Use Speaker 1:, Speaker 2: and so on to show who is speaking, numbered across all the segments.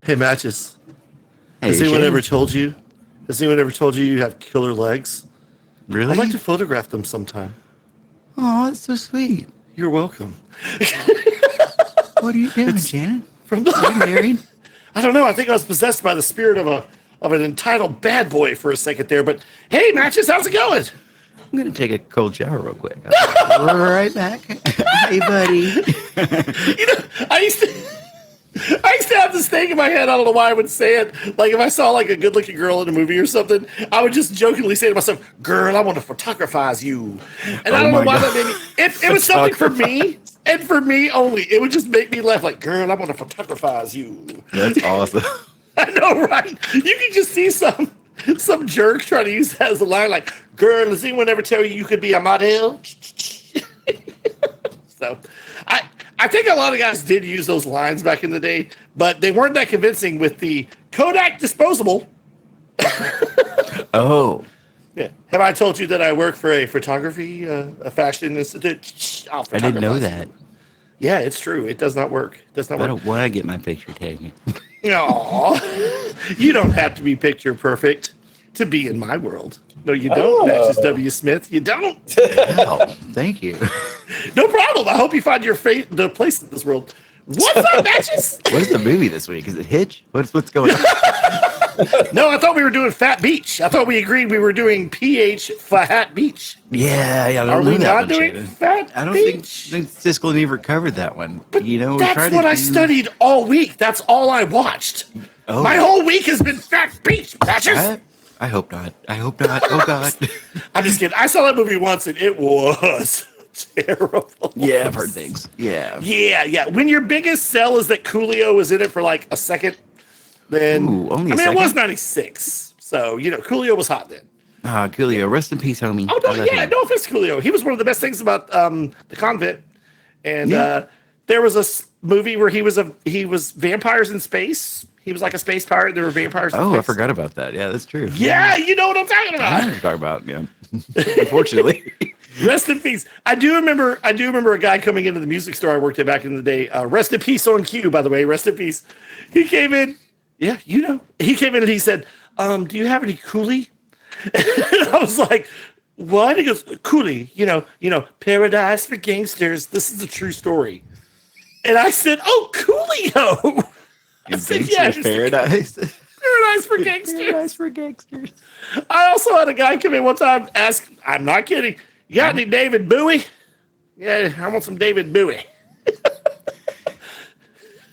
Speaker 1: Hey, Matches.
Speaker 2: Hey,
Speaker 1: Has anyone
Speaker 2: Shannon.
Speaker 1: ever told you? Has anyone ever told you you have killer legs?
Speaker 2: Really?
Speaker 1: I'd like to photograph them sometime.
Speaker 2: Oh, that's so sweet.
Speaker 1: You're welcome.
Speaker 2: What are you doing,
Speaker 1: It's
Speaker 2: Shannon?
Speaker 1: from
Speaker 2: Are you married?
Speaker 1: I don't know. I think I was possessed by the spirit of an entitled bad boy for a second there. But hey, Matches, how's it going?
Speaker 2: I'm gonna take a cold shower real quick. We're right back. Hey, buddy.
Speaker 1: You know, I used to have this thing in my head. I don't know why I would say it. Like if I saw like a good-looking girl in a movie or something, I would just jokingly say to myself, "Girl, I want to photographize you." And I don't know why that made me. It was something for me, and for me only. It would just make me laugh. Like, "Girl, I want to photographize you."
Speaker 2: That's awesome.
Speaker 1: I know, right? You can just see some jerk trying to use that as a line. Like, "Girl, does anyone ever tell you could be a model?" So, I think a lot of guys did use those lines back in the day, but they weren't that convincing with the Kodak disposable.
Speaker 2: Oh,
Speaker 1: Yeah. Have I told you that I work for a photography, a fashion institute?
Speaker 2: I didn't know that.
Speaker 1: Yeah, it's true. It does not work. It does not
Speaker 2: I
Speaker 1: work.
Speaker 2: don't want to get my picture taken.
Speaker 1: Aw. You don't have to be picture perfect to be in my world. No, you don't, Matches W. Smith. You don't.
Speaker 2: Wow, thank you.
Speaker 1: No problem. I hope you find the place in this world. What's up, Matches?
Speaker 2: What is the movie this week? Is it Hitch? What's going on?
Speaker 1: No, I thought we were doing Fat Beach. I thought we agreed we were doing PH Fat Beach.
Speaker 2: Yeah. I
Speaker 1: Are
Speaker 2: don't
Speaker 1: we
Speaker 2: know that
Speaker 1: not
Speaker 2: one,
Speaker 1: doing
Speaker 2: Shannon.
Speaker 1: Fat
Speaker 2: I don't
Speaker 1: Beach?
Speaker 2: think Siskel and Ebert covered that one.
Speaker 1: But
Speaker 2: you know,
Speaker 1: that's what I studied all week. That's all I watched.
Speaker 2: Oh.
Speaker 1: My whole week has been Fat Beach, Matches.
Speaker 2: I hope not. I hope not. Oh God.
Speaker 1: I'm just kidding. I saw that movie once and it was terrible.
Speaker 2: Yeah, I've heard things. Yeah.
Speaker 1: Yeah. When your biggest sell is that Coolio was in it for like a second, then
Speaker 2: Ooh, only a
Speaker 1: it
Speaker 2: second?
Speaker 1: was 96. So, Coolio was hot then.
Speaker 2: Coolio, rest in peace, homie.
Speaker 1: Oh,
Speaker 2: I
Speaker 1: no,
Speaker 2: love
Speaker 1: yeah,
Speaker 2: him.
Speaker 1: no offense to Coolio. He was one of the best things about the convent. And there was a movie where he was vampires in space. He was like a space pirate. There were vampires in space.
Speaker 2: Oh, I forgot about that. Yeah, that's true.
Speaker 1: Yeah, you know what I'm talking
Speaker 2: I know
Speaker 1: about.
Speaker 2: what you're talking about. Yeah. Unfortunately.
Speaker 1: Rest in peace. I do remember a guy coming into the music store I worked at back in the day. Rest in peace on cue, by the way. Rest in peace. He came in. Yeah, He came in and he said, "Do you have any Coolie?" And I was like, "What?" He goes, "Coolie, paradise for gangsters. This is a true story." And I said, "Oh, Coolio." I said, "Yeah,
Speaker 2: Gangster's Paradise.
Speaker 1: paradise for gangsters."
Speaker 2: Paradise for gangsters.
Speaker 1: I also had a guy come in one time ask, I'm not kidding, "You got any David Bowie?" "Yeah, I want some David Bowie."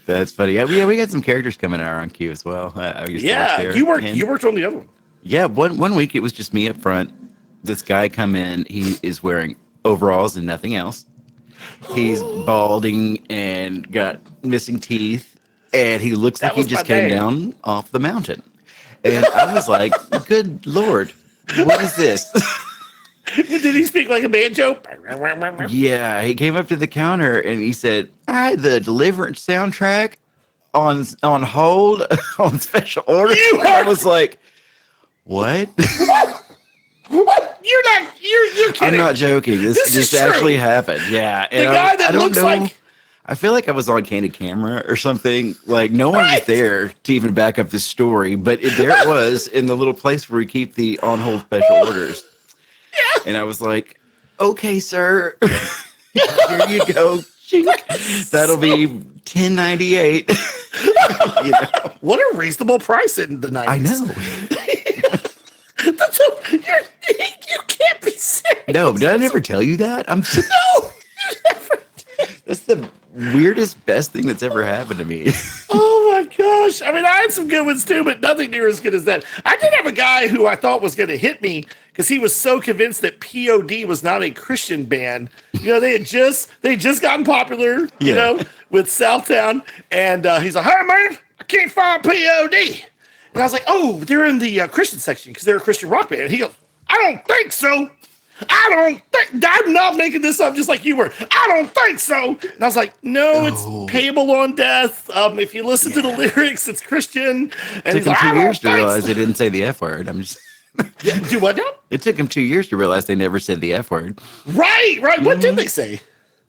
Speaker 2: That's funny. Yeah, we got some characters coming out on cue as well. I used to work there.
Speaker 1: You
Speaker 2: And-
Speaker 1: worked on the other one.
Speaker 2: Yeah, one week it was just me up front. This guy come in. He is wearing overalls and nothing else. He's balding and got missing teeth, and he looks like he
Speaker 1: was
Speaker 2: just
Speaker 1: my
Speaker 2: came
Speaker 1: day.
Speaker 2: down off the mountain. And I was like, "Good Lord, what is this?"
Speaker 1: Did he speak like a banjo?
Speaker 2: Yeah, he came up to the counter and he said, "I had the Deliverance soundtrack on hold on special order."
Speaker 1: You
Speaker 2: I
Speaker 1: are-
Speaker 2: was like, "What?"
Speaker 1: What? You're kidding.
Speaker 2: I'm not joking.
Speaker 1: This is
Speaker 2: This
Speaker 1: true.
Speaker 2: actually happened. Yeah.
Speaker 1: The
Speaker 2: And
Speaker 1: guy that
Speaker 2: I don't
Speaker 1: looks
Speaker 2: know.
Speaker 1: like-
Speaker 2: I feel like I was on candid camera or something. Like no one was
Speaker 1: Right.
Speaker 2: there to even back up this story, but there it was in the little place where we keep the on hold special orders.
Speaker 1: Yeah.
Speaker 2: And I was like, "Okay, sir, here you go. That'll be $10.98." You know?
Speaker 1: What a reasonable price in the 90s.
Speaker 2: I know.
Speaker 1: You can't be serious.
Speaker 2: No, did I never tell you that?
Speaker 1: No, you never did.
Speaker 2: That's the weirdest, best thing that's ever happened to me.
Speaker 1: Oh my gosh. I mean, I had some good ones too, but nothing near as good as that. I did have a guy who I thought was going to hit me because he was so convinced that POD was not a Christian band. They had just gotten popular, with Southtown. And he's like, "Hey, man, I can't find POD." And I was like, "Oh, they're in the Christian section because they're a Christian rock band." And he goes, "I don't think so. I'm not making this up just like you were. I don't think so." And I was like, "No, it's payable on death. If you listen to the lyrics, it's Christian." And
Speaker 2: It took him 2 years to realize they didn't say the F word. I'm just.
Speaker 1: Do what now?
Speaker 2: It took him 2 years to realize they never said the F word.
Speaker 1: Right. What did they say?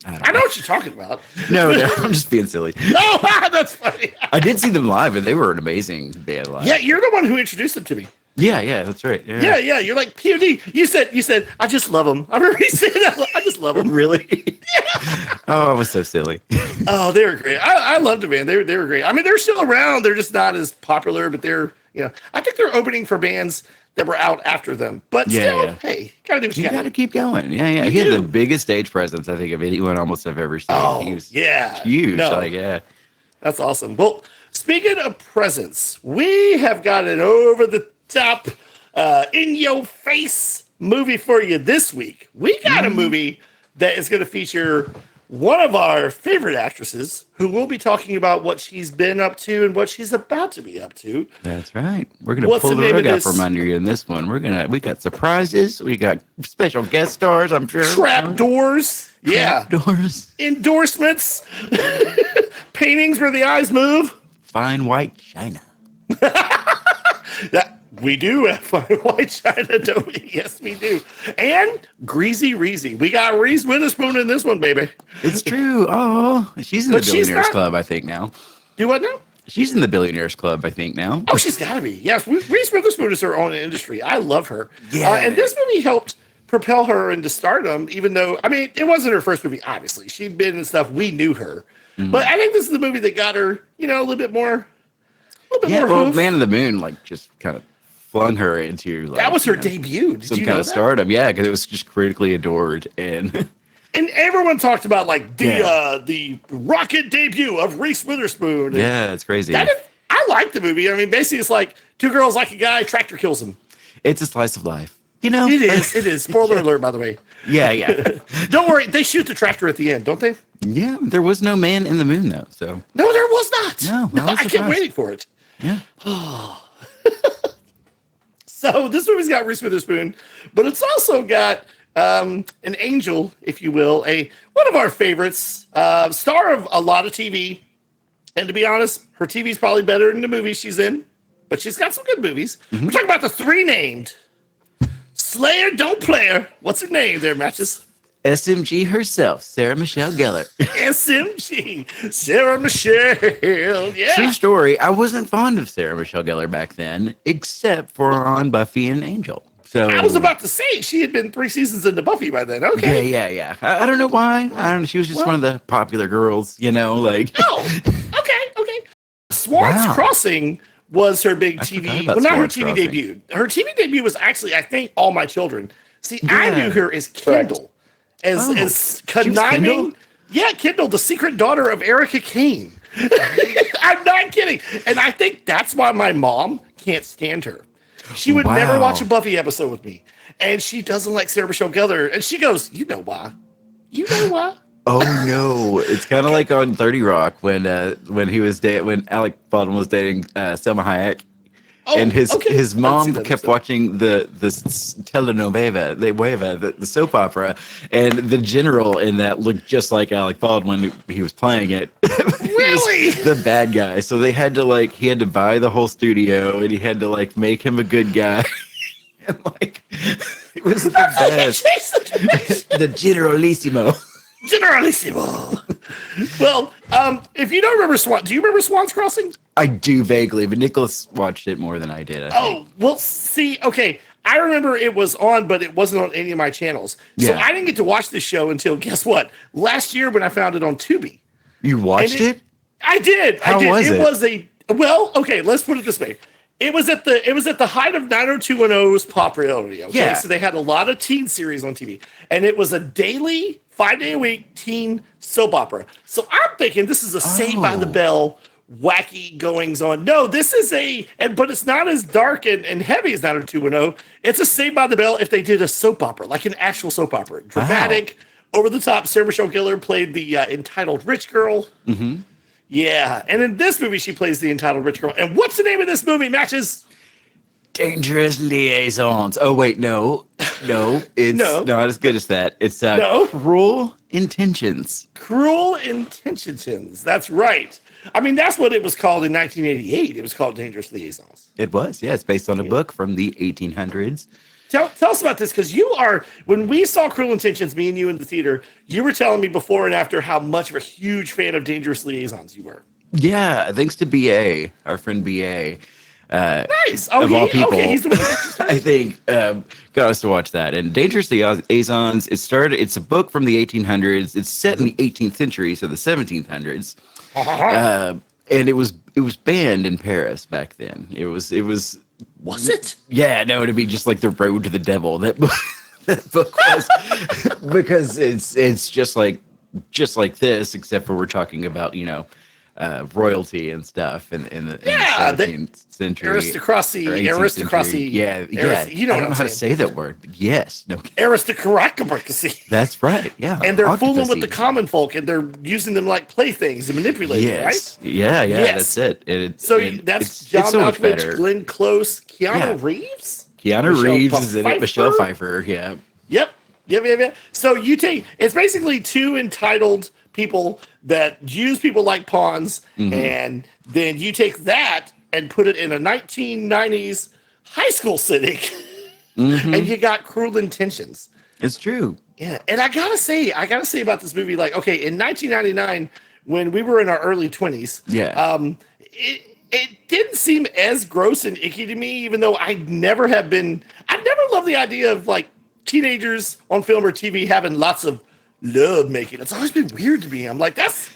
Speaker 1: I know what you're talking about.
Speaker 2: No, I'm just being silly.
Speaker 1: Oh, that's funny.
Speaker 2: I did see them live, and they were an amazing band live.
Speaker 1: Yeah, you're the one who introduced them to me.
Speaker 2: Yeah, that's right. Yeah.
Speaker 1: You're like POD. You said, I just love them. I remember you saying that. I just love them.
Speaker 2: Really?
Speaker 1: Yeah.
Speaker 2: Oh, I was so silly.
Speaker 1: Oh, they were great. I loved them, man. They were great. I mean, they're still around. They're just not as popular, but I think they're opening for bands that were out after them. But still, hey, gotta do what you
Speaker 2: gotta keep going. Yeah. He had the biggest stage presence, I think, of anyone almost I've ever seen.
Speaker 1: Oh,
Speaker 2: he was
Speaker 1: huge.
Speaker 2: No.
Speaker 1: That's awesome. Well, speaking of presence, we have got an over the top, in your face movie for you this week. We got a movie that is going to feature one of our favorite actresses who will be talking about what she's been up to and what she's about to be up to.
Speaker 2: That's right. We're going to pull the rug out from under you in this one. We got surprises. We got special guest stars, I'm sure.
Speaker 1: Trap doors. Yeah.
Speaker 2: Doors.
Speaker 1: Endorsements. Paintings where the eyes move.
Speaker 2: Fine white china.
Speaker 1: We do have fine white china, don't we? Yes, we do. And Greasy Reezy. We got Reese Witherspoon in this one, baby.
Speaker 2: It's true. Oh, she's in the Billionaires Club, I think, now.
Speaker 1: Do what now?
Speaker 2: She's in the Billionaires Club, I think, now.
Speaker 1: Oh, she's got to be. Yes, Reese Witherspoon is her own industry. I love her.
Speaker 2: Yeah.
Speaker 1: And this movie helped propel her into stardom, even though, I mean, it wasn't her first movie, obviously. She'd been in stuff. We knew her. But I think this is the movie that got her, a little bit more.
Speaker 2: Well, Man of the Moon, just kind of flung her into
Speaker 1: that was her debut.
Speaker 2: Some kind of stardom, because it was just critically adored, and
Speaker 1: everyone talked about the rocket debut of Reese Witherspoon.
Speaker 2: Yeah, it's crazy.
Speaker 1: I like the movie. I mean, basically, it's like two girls like a guy, tractor kills him.
Speaker 2: It's a slice of life,
Speaker 1: It is. Spoiler alert, by the way.
Speaker 2: Yeah.
Speaker 1: Don't worry, they shoot the tractor at the end, don't they?
Speaker 2: Yeah, there was no Man in the Moon though. So
Speaker 1: no, there was not.
Speaker 2: No,
Speaker 1: I kept waiting for it.
Speaker 2: Yeah.
Speaker 1: So this movie's got Reese Witherspoon, but it's also got an angel, if you will, one of our favorites, star of a lot of TV. And to be honest, her TV's probably better than the movies she's in, but she's got some good movies. Mm-hmm. We're talking about the three named Slayer Don't Player. What's her name there, Matches?
Speaker 2: SMG herself, Sarah Michelle Gellar.
Speaker 1: SMG, Sarah Michelle. Yeah.
Speaker 2: True story. I wasn't fond of Sarah Michelle Gellar back then, except for on Buffy and Angel. So
Speaker 1: I was about to say she had been 3 seasons into Buffy by then. Okay.
Speaker 2: Yeah. I don't know why. I don't know. She was just one of the popular girls,
Speaker 1: Oh, okay. Swan's Crossing was her big TV. Well, not her TV debut. Her TV debut was actually, I think, All My Children. See, I knew her as Kendall. As conniving. Yeah, Kendall, the secret daughter of Erica Kane. I'm not kidding. And I think that's why my mom can't stand her. She would never watch a Buffy episode with me. And she doesn't like Sarah Michelle Gellar. And she goes, you know why?
Speaker 2: Oh no! It's kind of like on 30 Rock when he was when Alec Baldwin was dating Selma Hayek, and his mom kept watching the telenovela, the soap opera, and the general in that looked just like Alec Baldwin. He was playing it.
Speaker 1: Really?
Speaker 2: The bad guy. So they had to he had to buy the whole studio, and he had to make him a good guy. And it was the best. The Generalissimo.
Speaker 1: Well, if you don't remember Swan, do you remember Swan's Crossing?
Speaker 2: I do vaguely, but Nicholas watched it more than I did. I think.
Speaker 1: Well, see, okay. I remember it was on, but it wasn't on any of my channels. So I didn't get to watch this show until, guess what? Last year when I found it on Tubi.
Speaker 2: You watched it?
Speaker 1: I did.
Speaker 2: How was it?
Speaker 1: Let's put it this way. It was at the height of 90210's popularity. Okay,
Speaker 2: yeah.
Speaker 1: So they had a lot of teen series on TV, and it was a daily, 5-day-a-week teen soap opera. So I'm thinking this is a Saved by the Bell wacky goings on. No, this is but it's not as dark and heavy as 90210. It's a Saved by the Bell if they did a soap opera, like an actual soap opera, dramatic, over the top. Sarah Michelle Gellar played the entitled rich girl.
Speaker 2: Mm-hmm.
Speaker 1: Yeah, and in this movie, she plays the entitled rich girl. And what's the name of this movie, Matches?
Speaker 2: Dangerous Liaisons. Oh, wait, no. It's not as good as that. It's Cruel Intentions.
Speaker 1: Cruel Intentions. That's right. I mean, that's what it was called in 1988. It was called Dangerous Liaisons.
Speaker 2: It was, yeah. It's based on a book from the 1800s.
Speaker 1: tell us about this, because when we saw Cruel Intentions, me and you in the theater, you were telling me before and after how much of a huge fan of Dangerous Liaisons you were.
Speaker 2: Yeah, thanks to BA, our friend BA.
Speaker 1: Nice.
Speaker 2: Of all people,
Speaker 1: he's the one
Speaker 2: I think got us to watch that. And Dangerous Liaisons, it's a book from the 1800s. It's set in the 18th century, so the 1700s. And it was banned in Paris back then. It was.
Speaker 1: Was it?
Speaker 2: Yeah, no, it'd be just like the road to the devil. That book was, because it's just like this, except for we're talking about royalty and stuff in the 17th century,
Speaker 1: aristocracy.
Speaker 2: Yeah.
Speaker 1: You know,
Speaker 2: I don't know how to say that word. But yes, no,
Speaker 1: aristocracy.
Speaker 2: that's right. Yeah,
Speaker 1: And they're fooling with the common folk, and they're using them like playthings and manipulating them, right?
Speaker 2: Yeah,
Speaker 1: Yes.
Speaker 2: that's it.
Speaker 1: That's John
Speaker 2: so much
Speaker 1: Malkovich,
Speaker 2: better.
Speaker 1: Glenn Close, Keanu Reeves.
Speaker 2: Keanu Reeves is in it.
Speaker 1: Pfeiffer?
Speaker 2: Michelle Pfeiffer. Yeah.
Speaker 1: Yep. So it's basically two entitled people that use people like pawns, and then you take that and put it in a 1990s high school setting, and you got Cruel Intentions.
Speaker 2: It's true.
Speaker 1: Yeah, and I gotta say about this movie, like, okay, in 1999, when we were in our early 20s, it didn't seem as gross and icky to me, even though I never loved the idea of like teenagers on film or TV having lots of love making. It's always been weird to me. I'm like, that's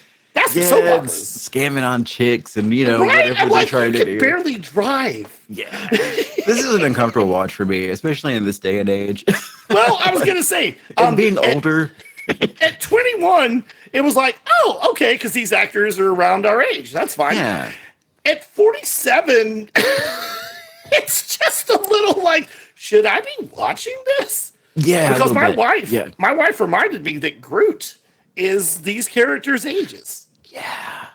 Speaker 1: soap operas.
Speaker 2: Scamming on chicks and
Speaker 1: Right?
Speaker 2: whatever
Speaker 1: I'm
Speaker 2: they're
Speaker 1: like,
Speaker 2: trying
Speaker 1: you
Speaker 2: to
Speaker 1: can
Speaker 2: do.
Speaker 1: barely drive.
Speaker 2: Yeah, this is an uncomfortable watch for me, especially in this day and age.
Speaker 1: Well, I was gonna say,
Speaker 2: And being older.
Speaker 1: At 21, it was like, oh, okay, because these actors are around our age. That's fine.
Speaker 2: Yeah.
Speaker 1: At 47, it's just a little like, should I be watching this?
Speaker 2: Yeah,
Speaker 1: Because my wife reminded me that Groot is these characters' ages.
Speaker 2: Yeah.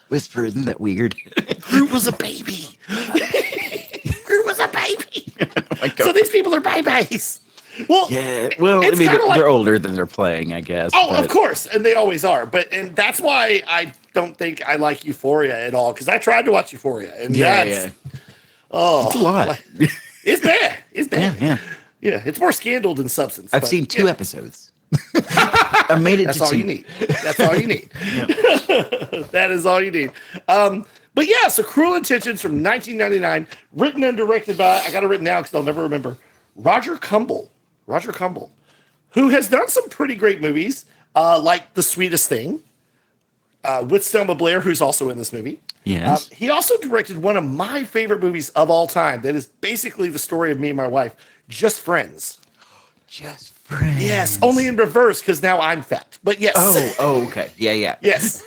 Speaker 2: Whisper, isn't that weird?
Speaker 1: Groot was a baby. Groot was a baby.
Speaker 2: Oh my God.
Speaker 1: So these people are babies. Well,
Speaker 2: Yeah, well, I
Speaker 1: it's
Speaker 2: mean,
Speaker 1: kinda
Speaker 2: they're
Speaker 1: like-
Speaker 2: older than they're playing, I guess.
Speaker 1: Oh,
Speaker 2: but-
Speaker 1: of course, and they always are. And that's why I don't think I like Euphoria at all, because I tried to watch Euphoria, and
Speaker 2: Yeah.
Speaker 1: oh,
Speaker 2: It's a lot.
Speaker 1: it's bad. It's bad.
Speaker 2: Yeah.
Speaker 1: Yeah, it's more scandal than substance.
Speaker 2: I've
Speaker 1: but,
Speaker 2: seen 2
Speaker 1: yeah,
Speaker 2: episodes. I made it
Speaker 1: That's
Speaker 2: to
Speaker 1: all
Speaker 2: 2.
Speaker 1: you need. That's all you need. That is all you need. But yeah, so Cruel Intentions from 1999, written and directed by, I got it written down because I'll never remember, Roger Cumble, who has done some pretty great movies, like The Sweetest Thing, with Selma Blair, who's also in this movie.
Speaker 2: Yes.
Speaker 1: He also directed one of my favorite movies of all time. That is basically the story of me and my wife, Just Friends.
Speaker 2: Just friends.
Speaker 1: Yes, only in reverse because now I'm fat. But yes.
Speaker 2: Oh, okay. Yeah.
Speaker 1: Yes.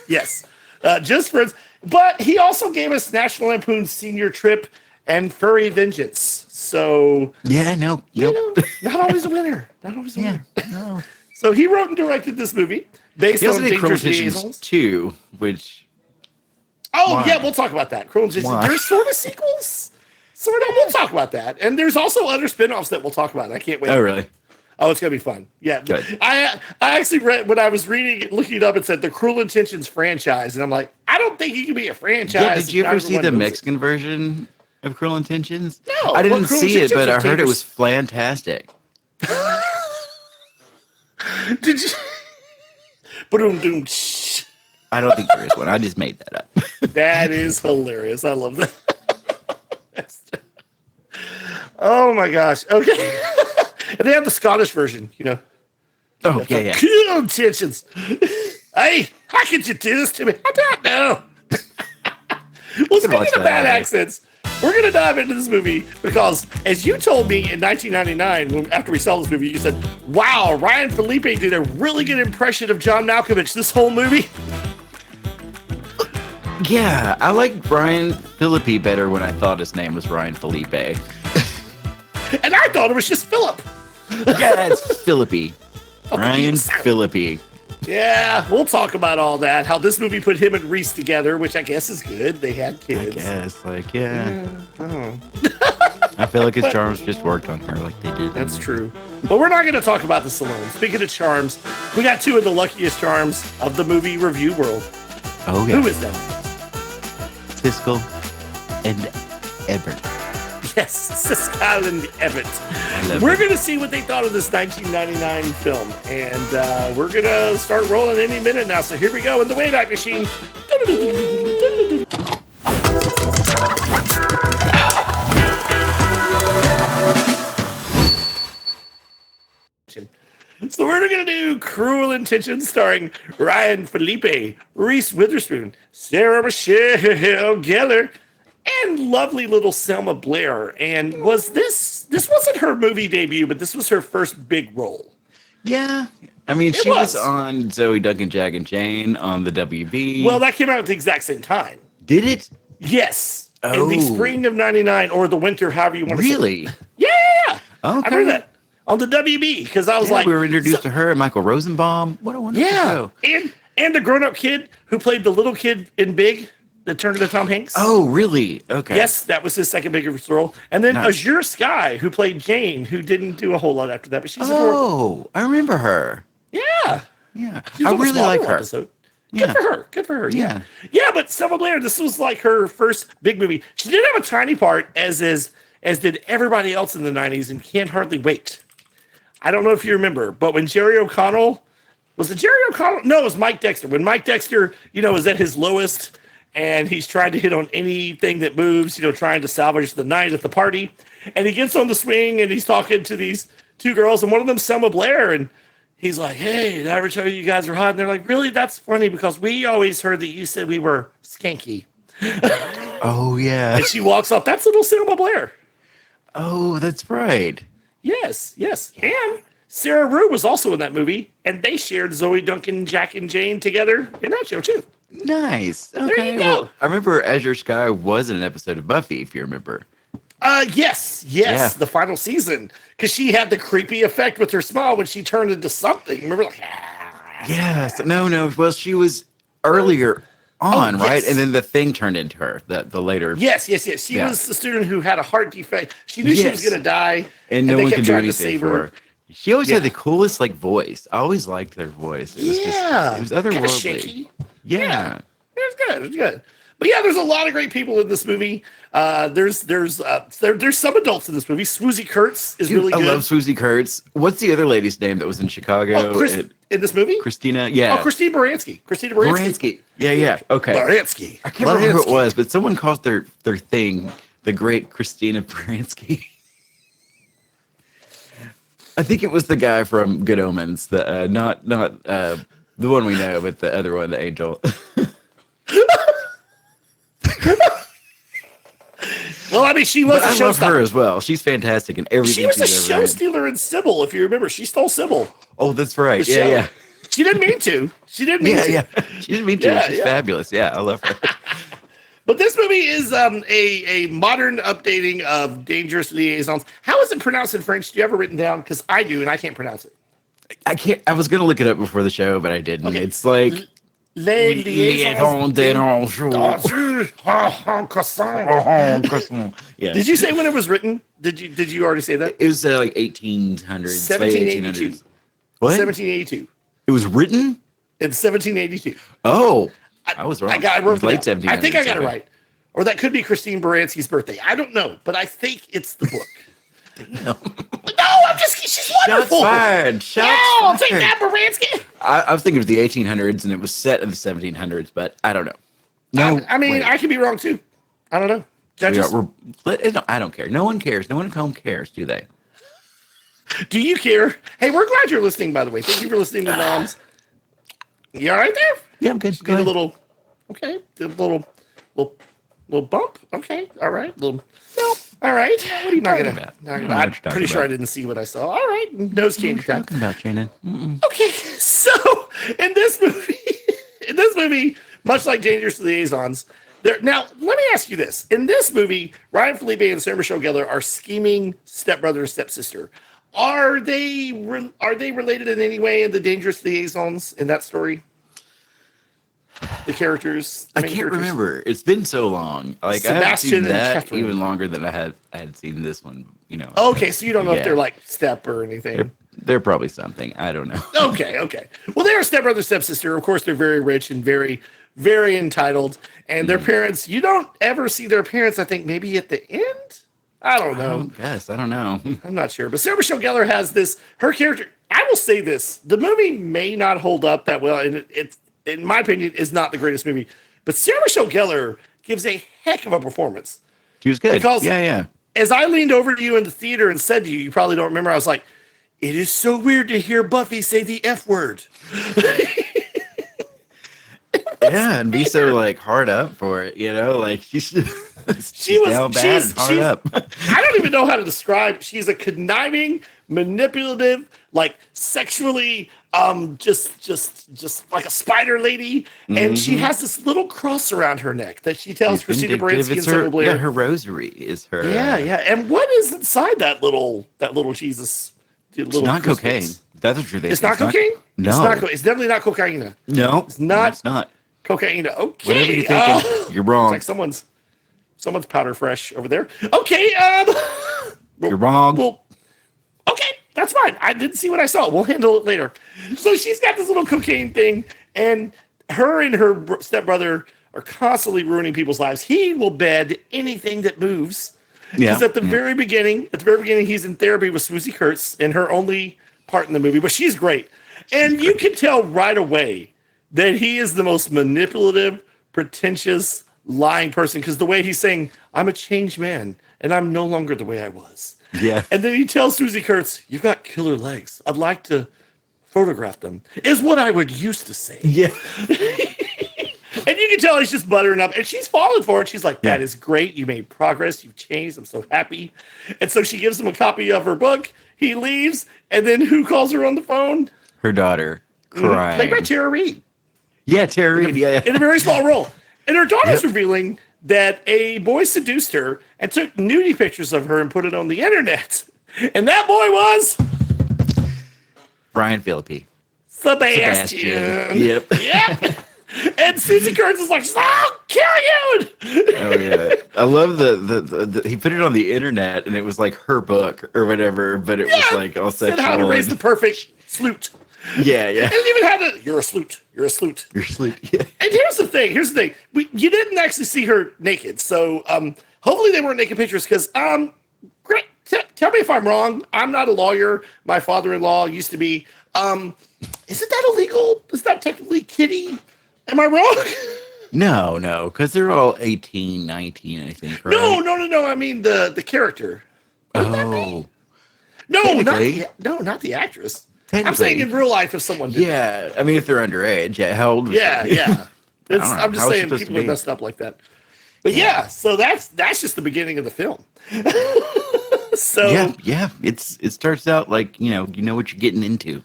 Speaker 1: Just Friends. But he also gave us National Lampoon's Senior Trip and Furry Vengeance. So,
Speaker 2: Yeah, no.
Speaker 1: not always a winner. Not always a
Speaker 2: Yeah.
Speaker 1: winner.
Speaker 2: No.
Speaker 1: So he wrote and directed this movie based
Speaker 2: He also
Speaker 1: on
Speaker 2: did Cruel
Speaker 1: Dangerous
Speaker 2: Intentions
Speaker 1: Liaisons.
Speaker 2: 2, which...
Speaker 1: Oh,
Speaker 2: Why?
Speaker 1: yeah, we'll talk about that. Cruel Intentions.
Speaker 2: Why?
Speaker 1: There's sort of sequels. Sort of. We'll talk about that. And there's also other spinoffs that we'll talk about. I can't wait.
Speaker 2: Oh, really?
Speaker 1: Oh, it's gonna be fun. Yeah,
Speaker 2: Good.
Speaker 1: I actually read when I was looking it up. It said the Cruel Intentions franchise, and I'm like, I don't think it can be a franchise.
Speaker 2: Yeah, did you
Speaker 1: if
Speaker 2: ever
Speaker 1: not
Speaker 2: see the
Speaker 1: everyone knows it.
Speaker 2: Mexican version of Cruel Intentions?
Speaker 1: No,
Speaker 2: I didn't
Speaker 1: well, Cruel
Speaker 2: see it, but I
Speaker 1: Intentions
Speaker 2: heard it
Speaker 1: are
Speaker 2: was fantastic.
Speaker 1: Did you? Boom.
Speaker 2: I don't think there is one. I just made that up.
Speaker 1: That is hilarious. I love that. Oh my gosh. Okay. And they have the Scottish version,
Speaker 2: Oh, yeah.
Speaker 1: Cruel Intentions. Hey, how could you do this to me? I don't know. Well, speaking
Speaker 2: watch
Speaker 1: of
Speaker 2: that
Speaker 1: bad
Speaker 2: later.
Speaker 1: accents, we're going to dive into this movie because, as you told me in 1999, after we saw this movie, you said, wow, Ryan Felipe did a really good impression of John Malkovich this whole movie.
Speaker 2: Yeah, I like Brian Philippi better when I thought his name was Ryan Felipe.
Speaker 1: And I thought it was just Philip.
Speaker 2: Yeah, it's Philippi. Ryan
Speaker 1: yes.
Speaker 2: Philippi.
Speaker 1: Yeah, we'll talk about all that. How this movie put him and Reese together, which I guess is good. They had
Speaker 2: I
Speaker 1: kids.
Speaker 2: guess, yeah.
Speaker 1: Oh,
Speaker 2: I feel like his charms just worked on her like they did.
Speaker 1: that's true. But we're not going to talk about this alone. Speaking of charms, we got 2 of the luckiest charms of the movie review world.
Speaker 2: Oh, yeah.
Speaker 1: Who is that?
Speaker 2: Siskel and Ebert.
Speaker 1: Just Yes, Siskel Ebert. We're going to see what they thought of this 1999 film. And we're going to start rolling any minute now. So here we go in the Wayback Machine. So we're going to do Cruel Intentions starring Ryan Felipe, Reese Witherspoon, Sarah Michelle Gellar, and lovely little Selma Blair. And this wasn't her movie debut, but this was her first big role.
Speaker 2: Yeah. I mean, she was on Zoe Duncan, Jack and Jane on the WB.
Speaker 1: Well, that came out at the exact same time.
Speaker 2: Did it?
Speaker 1: Yes. In the spring of 99 or the winter, however you want to say it.
Speaker 2: Really?
Speaker 1: Yeah.
Speaker 2: Okay.
Speaker 1: I remember that. On the WB, because I was like...
Speaker 2: We were introduced to her and Michael Rosenbaum. What a wonderful show.
Speaker 1: And the grown-up kid who played the little kid in Big that turned into Tom Hanks.
Speaker 2: Oh, really? Okay.
Speaker 1: Yes, that was his second biggest role. And then Azure Sky, who played Jane, who didn't do a whole lot after that, but she's
Speaker 2: I remember her.
Speaker 1: Yeah.
Speaker 2: I really like her.
Speaker 1: Episode. Good for her. Yeah, but Selma Blair, this was like her first big movie. She did have a tiny part, as did everybody else in the 90s, and Can't Hardly Wait. I don't know if you remember, but when Jerry O'Connell, was it Jerry O'Connell? No, it was Mike Dexter. When Mike Dexter, was at his lowest and he's trying to hit on anything that moves, trying to salvage the night at the party. And he gets on the swing and he's talking to these two girls, and one of them's Selma Blair. And he's like, "Hey, did I ever tell you guys are hot?" And they're like, "Really? That's funny because we always heard that you said we were skanky."
Speaker 2: Oh, yeah.
Speaker 1: And she walks off. That's little Selma Blair.
Speaker 2: Oh, that's right.
Speaker 1: Yes. And Sarah Rue was also in that movie, and they shared Zoe Duncan, Jack and Jane together in that show too.
Speaker 2: Nice. Okay.
Speaker 1: There you go.
Speaker 2: Well, I remember Azure Sky was in an episode of Buffy, if you remember.
Speaker 1: Yes, the final season, because she had the creepy effect with her smile when she turned into something. Remember, like,
Speaker 2: yes, no. Well, she was earlier on, right? And then the thing turned into her. The later.
Speaker 1: Yes. She was the student who had a heart defect. She knew she was going to die,
Speaker 2: and no one could do anything
Speaker 1: to save
Speaker 2: for her. She always had the coolest voice. I always liked their voice. It was it was otherworldly.
Speaker 1: Shaky.
Speaker 2: Yeah.
Speaker 1: It was good. But yeah, there's a lot of great people in this movie. There's some adults in this movie. Swoozie Kurtz is really good.
Speaker 2: I love Swoozie Kurtz. What's the other lady's name that was in Chicago?
Speaker 1: In this movie?
Speaker 2: Christina, yeah.
Speaker 1: Oh, Christine Baranski.
Speaker 2: Yeah. Okay.
Speaker 1: Baranski.
Speaker 2: I can't remember who it was, but someone called their thing the great Christina Baranski. I think it was the guy from Good Omens, the not the one we know, but the other one, the angel.
Speaker 1: Well, I mean, she was a
Speaker 2: I
Speaker 1: show
Speaker 2: love
Speaker 1: stopper
Speaker 2: her as well. She's fantastic in everything.
Speaker 1: She was a show stealer in Sybil, if you remember. She stole Sybil.
Speaker 2: Oh, that's right. Yeah.
Speaker 1: She didn't mean to. She didn't mean to.
Speaker 2: Yeah. She didn't mean to. She's fabulous. Yeah, I love her.
Speaker 1: But this movie is a modern updating of Dangerous Liaisons. How is it pronounced in French? Do you have it written down? Because I do, and I can't pronounce it.
Speaker 2: I can't. I was going to look it up before the show, but I didn't. Okay. It's like...
Speaker 1: Les liaisons
Speaker 2: dangereuses. Yeah.
Speaker 1: Did you say when it was written? Did you already say that?
Speaker 2: It was like 1800s.
Speaker 1: 1782.
Speaker 2: What?
Speaker 1: 1782.
Speaker 2: It was written
Speaker 1: in 1782.
Speaker 2: Oh, I was wrong.
Speaker 1: I wrote
Speaker 2: late 1700s.
Speaker 1: I think I got it right. Or that could be Christine Baranski's birthday. I don't know, but I think it's the book. No, she's wonderful.
Speaker 2: Shots fired.
Speaker 1: I'll take that, Baranski.
Speaker 2: I was thinking of the 1800s, and it was set in the 1700s, but I don't know.
Speaker 1: No, I mean, I could be wrong too. I don't know.
Speaker 2: I don't care. No one cares. No one at home cares, do they?
Speaker 1: Do you care? Hey, we're glad you're listening, by the way. Thank you for listening to NOMS. You all right there?
Speaker 2: Yeah, I'm good.
Speaker 1: Get a little, okay. A little bump. Okay, all right. No. All right. What are you talking about? I'm pretty sure I didn't see what I saw. All right. Nose candy time.
Speaker 2: Talking about Shannon.
Speaker 1: Okay. So in this movie, much like Dangerous Liaisons, now let me ask you this: in this movie, Ryan Felipe and Sarah Michelle Gellar are scheming stepbrother and stepsister. Are they related in any way in the Dangerous Liaisons in that story? The characters.
Speaker 2: I can't remember. It's been so long. Like Sebastian, I haven't seen that even longer than I had seen this one.
Speaker 1: Okay, so you don't know if they're like step or anything.
Speaker 2: They're probably something. I don't know.
Speaker 1: Okay. Well, they're a stepbrother, stepsister. Of course, they're very rich and very, very entitled. And their parents, you don't ever see their parents. I think maybe at the end. I don't know.
Speaker 2: I don't know.
Speaker 1: I'm not sure. But Sarah Michelle Gellar has this, her character, I will say this, the movie may not hold up that well, and it's, in my opinion, is not the greatest movie. But Sarah Michelle Gellar gives a heck of a performance.
Speaker 2: She was good.
Speaker 1: Because
Speaker 2: yeah.
Speaker 1: As I leaned over to you in the theater and said to you, you probably don't remember, I was like, it is so weird to hear Buffy say the F word.
Speaker 2: Yeah, and be so like hard up for it, you know, like she was down bad and hard up.
Speaker 1: I don't even know how to describe. She's a conniving, manipulative, like sexually, just like a spider lady, and she has this little cross around her neck that she tells Christina Baranski and Sandra Blair.
Speaker 2: Yeah, her rosary is her.
Speaker 1: Yeah. And what is inside that little Jesus?
Speaker 2: It's not cocaine. That's what you're thinking.
Speaker 1: It's not cocaine.
Speaker 2: No,
Speaker 1: it's definitely not cocaine.
Speaker 2: No,
Speaker 1: it's not.
Speaker 2: It's not.
Speaker 1: Cocaine. Okay.
Speaker 2: Whatever you're thinking, you're wrong.
Speaker 1: It's like someone's powder fresh over there. Okay.
Speaker 2: You're wrong.
Speaker 1: Well, okay, that's fine. I didn't see what I saw. We'll handle it later. So she's got this little cocaine thing, and her and her stepbrother are constantly ruining people's lives. He will bed anything that moves. Yeah. Because at the very beginning, he's in therapy with Swoosie Kurtz in her only part in the movie, but she's great. And you can tell right away that he is the most manipulative, pretentious, lying person, because the way he's saying, I'm a changed man, and I'm no longer the way I was.
Speaker 2: Yeah.
Speaker 1: And then he tells Swoosie Kurtz, you've got killer legs. I'd like to photograph them, is what I would used to say.
Speaker 2: Yeah.
Speaker 1: And you can tell he's just buttering up, and she's falling for it. She's like, that is great. You made progress. You've changed. I'm so happy. And so she gives him a copy of her book. He leaves, and then who calls her on the phone?
Speaker 2: Her daughter, crying.
Speaker 1: Played by Tara Reid.
Speaker 2: Yeah, Tara Reid, yeah.
Speaker 1: In a very small role. And her daughter's revealing that a boy seduced her and took nudie pictures of her and put it on the internet. And that boy was...
Speaker 2: Brian Phillippe.
Speaker 1: Sebastian.
Speaker 2: Yep.
Speaker 1: And Susie Kurtz is like, I'll kill you.
Speaker 2: Oh yeah, I love the he put it on the internet and it was like her book or whatever, but it was like all sexual.
Speaker 1: How to raise the perfect sloot.
Speaker 2: Yeah.
Speaker 1: And even had a you're a sloot. Yeah. And here's the thing. You didn't actually see her naked, so hopefully they weren't naked pictures. Because great. Tell me if I'm wrong. I'm not a lawyer. My father-in-law used to be. Isn't that illegal? Is that technically kiddie? Am I wrong?
Speaker 2: No, because they're all 18, 19, I think, right?
Speaker 1: No. I mean the character.
Speaker 2: Oh.
Speaker 1: No, not the actress. I'm saying in real life if someone did.
Speaker 2: Yeah, I mean if they're underage. Yeah, how old was she?
Speaker 1: Yeah. I'm just saying people are messed up like that. But so that's just the beginning of the film. So
Speaker 2: it starts out like you know what you're getting into.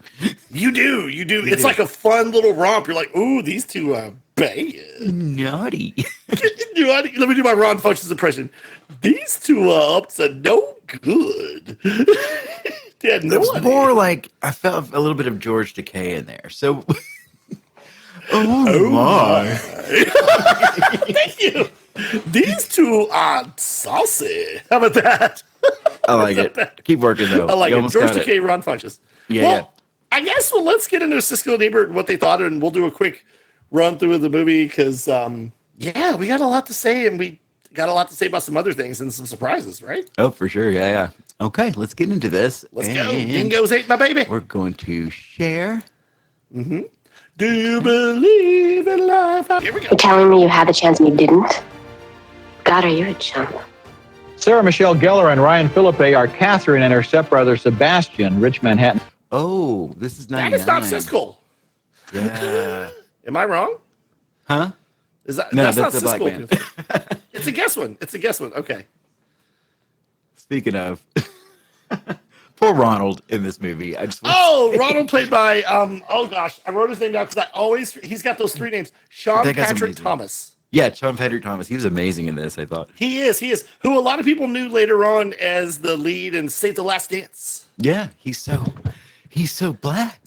Speaker 2: You do.
Speaker 1: It's like a fun little romp. You're like, ooh, these two are banging.
Speaker 2: Naughty.
Speaker 1: Let me do my Ron Funches impression. These two are up to no good.
Speaker 2: It's more like I felt a little bit of George Takei in there. So, oh my!
Speaker 1: Thank you. These two are saucy. How about that?
Speaker 2: I like it. Keep working though.
Speaker 1: I like it. George Takei, Ron Funches.
Speaker 2: Yeah.
Speaker 1: I guess let's get into Siskel and Ebert and what they thought, and we'll do a quick run through of the movie because, we got a lot to say, and we got a lot to say about some other things and some surprises, right?
Speaker 2: Oh, for sure. Yeah. Okay, let's get into this.
Speaker 1: Let's go. Dingoes ate my baby.
Speaker 2: We're going to share.
Speaker 1: Mm-hmm. Do you believe in life? Here we go.
Speaker 3: You're telling me you had the chance and you didn't? God, are you a chump?
Speaker 4: Sarah Michelle Gellar and Ryan Phillippe are Catherine and her stepbrother Sebastian, Rich Manhattan.
Speaker 2: Oh, this is 99.
Speaker 1: That is not Siskel.
Speaker 2: Yeah.
Speaker 1: Am I wrong?
Speaker 2: Huh?
Speaker 1: Is that
Speaker 2: no?
Speaker 1: That's not
Speaker 2: the black man.
Speaker 1: It's a guess one. Okay.
Speaker 2: Speaking of, poor Ronald in this movie.
Speaker 1: Ronald played by I wrote his name down because he's got those three names. Sean Patrick Thomas.
Speaker 2: Yeah, Sean Patrick Thomas. He was amazing in this, I thought.
Speaker 1: He is. Who a lot of people knew later on as the lead in Save the Last Dance.
Speaker 2: Yeah, he's so black.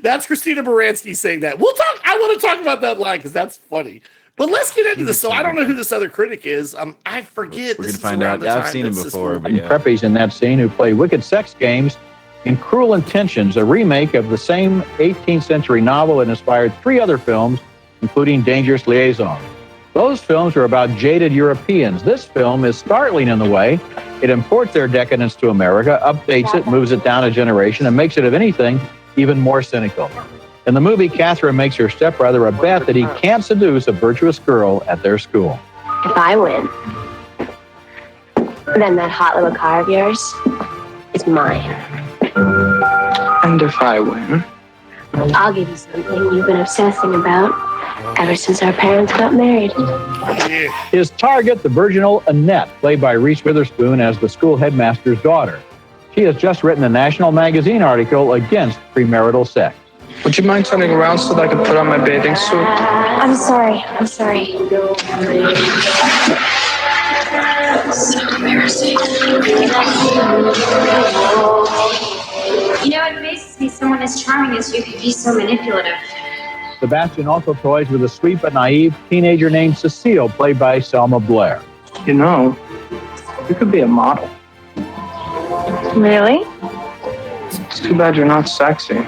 Speaker 1: That's Christina Baranski saying that. I want to talk about that line because that's funny. But let's get into this. So I don't know who this other critic is. I forget.
Speaker 2: We're going to find out. I've seen him before. But
Speaker 4: preppies in that scene who play wicked sex games in Cruel Intentions, a remake of the same 18th century novel that inspired 3 other films, including Dangerous Liaison. Those films are about jaded Europeans. This film is startling in the way it imports their decadence to America, updates it, moves it down a generation, and makes it, if anything, even more cynical. In the movie, Catherine makes her stepbrother a bet that he can't seduce a virtuous girl at their school.
Speaker 3: If I win, then that hot little car of yours is mine.
Speaker 5: And if I win?
Speaker 3: I'll give you something you've been obsessing about ever since our parents got married.
Speaker 4: His target, the virginal Annette, played by Reese Witherspoon as the school headmaster's daughter. She has just written a National Magazine article against premarital sex.
Speaker 5: Would you mind turning around so that I can put on my bathing suit?
Speaker 3: I'm sorry. So embarrassing.
Speaker 6: You know, it amazes me someone as charming as you could be so manipulative.
Speaker 4: Sebastian also toys with a sweet but naive teenager named Cecile, played by Selma Blair.
Speaker 5: You know, you could be a model.
Speaker 3: Really?
Speaker 5: It's too bad you're not sexy.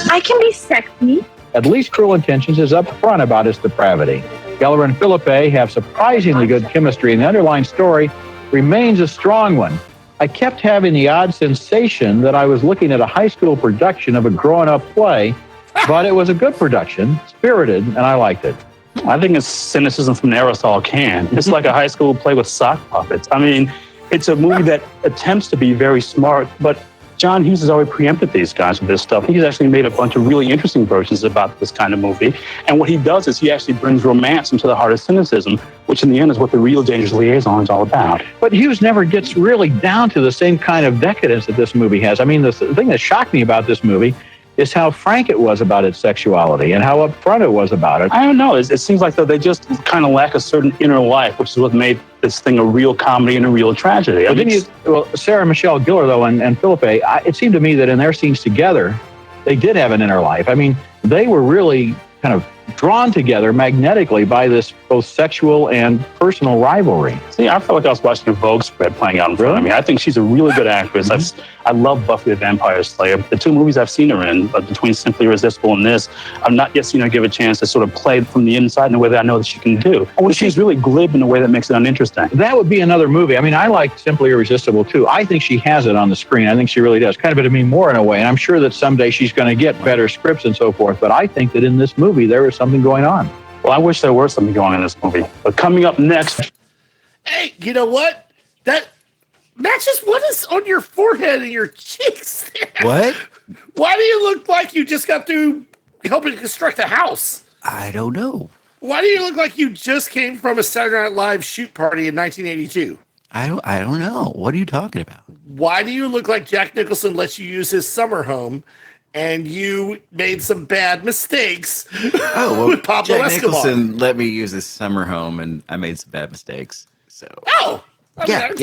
Speaker 3: I can be sexy.
Speaker 4: At least Cruel Intentions is upfront about its depravity. Geller and Philippe have surprisingly good chemistry, and the underlying story remains a strong one. I kept having the odd sensation that I was looking at a high school production of a grown-up play, but it was a good production, spirited, and I liked it.
Speaker 7: I think it's cynicism from an aerosol can. It's like a high school play with sock puppets. I mean, it's a movie that attempts to be very smart, but John Hughes has already preempted these guys with this stuff. He's actually made a bunch of really interesting versions about this kind of movie. And what he does is he actually brings romance into the heart of cynicism, which in the end is what The Real Dangerous Liaison is all about.
Speaker 4: But Hughes never gets really down to the same kind of decadence that this movie has. I mean, the thing that shocked me about this movie is how frank it was about its sexuality and how upfront it was about it.
Speaker 7: I don't know. It seems like though they just kind of lack a certain inner life, which is what made this thing a real comedy and a real tragedy.
Speaker 4: Sarah Michelle Gellar, though, and Philippe, it seemed to me that in their scenes together, they did have an inner life. I mean, they were really kind of drawn together magnetically by this both sexual and personal rivalry.
Speaker 7: See, I felt like I was watching a Vogue spread playing out in front of me. I think she's a really good actress. I love Buffy the Vampire Slayer. The two movies I've seen her in, between Simply Irresistible and this, I've not yet seen her give a chance to sort of play from the inside in a way that I know that she can do. Or she's really glib in a way that makes it uninteresting.
Speaker 4: That would be another movie. I mean, I like Simply Irresistible, too. I think she has it on the screen. I think she really does. Kind of a Demi Moore in a way. And I'm sure that someday she's going to get better scripts and so forth. But I think that in this movie, there is something going on.
Speaker 7: Well, I wish there were something going on in this movie. But coming up next...
Speaker 1: Hey, you know what? That matches what is on your forehead and your cheeks there.
Speaker 2: What?
Speaker 1: Why do you look like you just got through helping to construct a house?
Speaker 2: I don't know.
Speaker 1: Why do you look like you just came from a Saturday Night Live shoot party in 1982?
Speaker 2: I don't know. What are you talking about?
Speaker 1: Why do you look like Jack Nicholson lets you use his summer home and you made some bad mistakes with Pablo
Speaker 2: Jack
Speaker 1: Escobar?
Speaker 2: Nicholson let me use his summer home and I made some bad mistakes. So
Speaker 1: Okay, I don't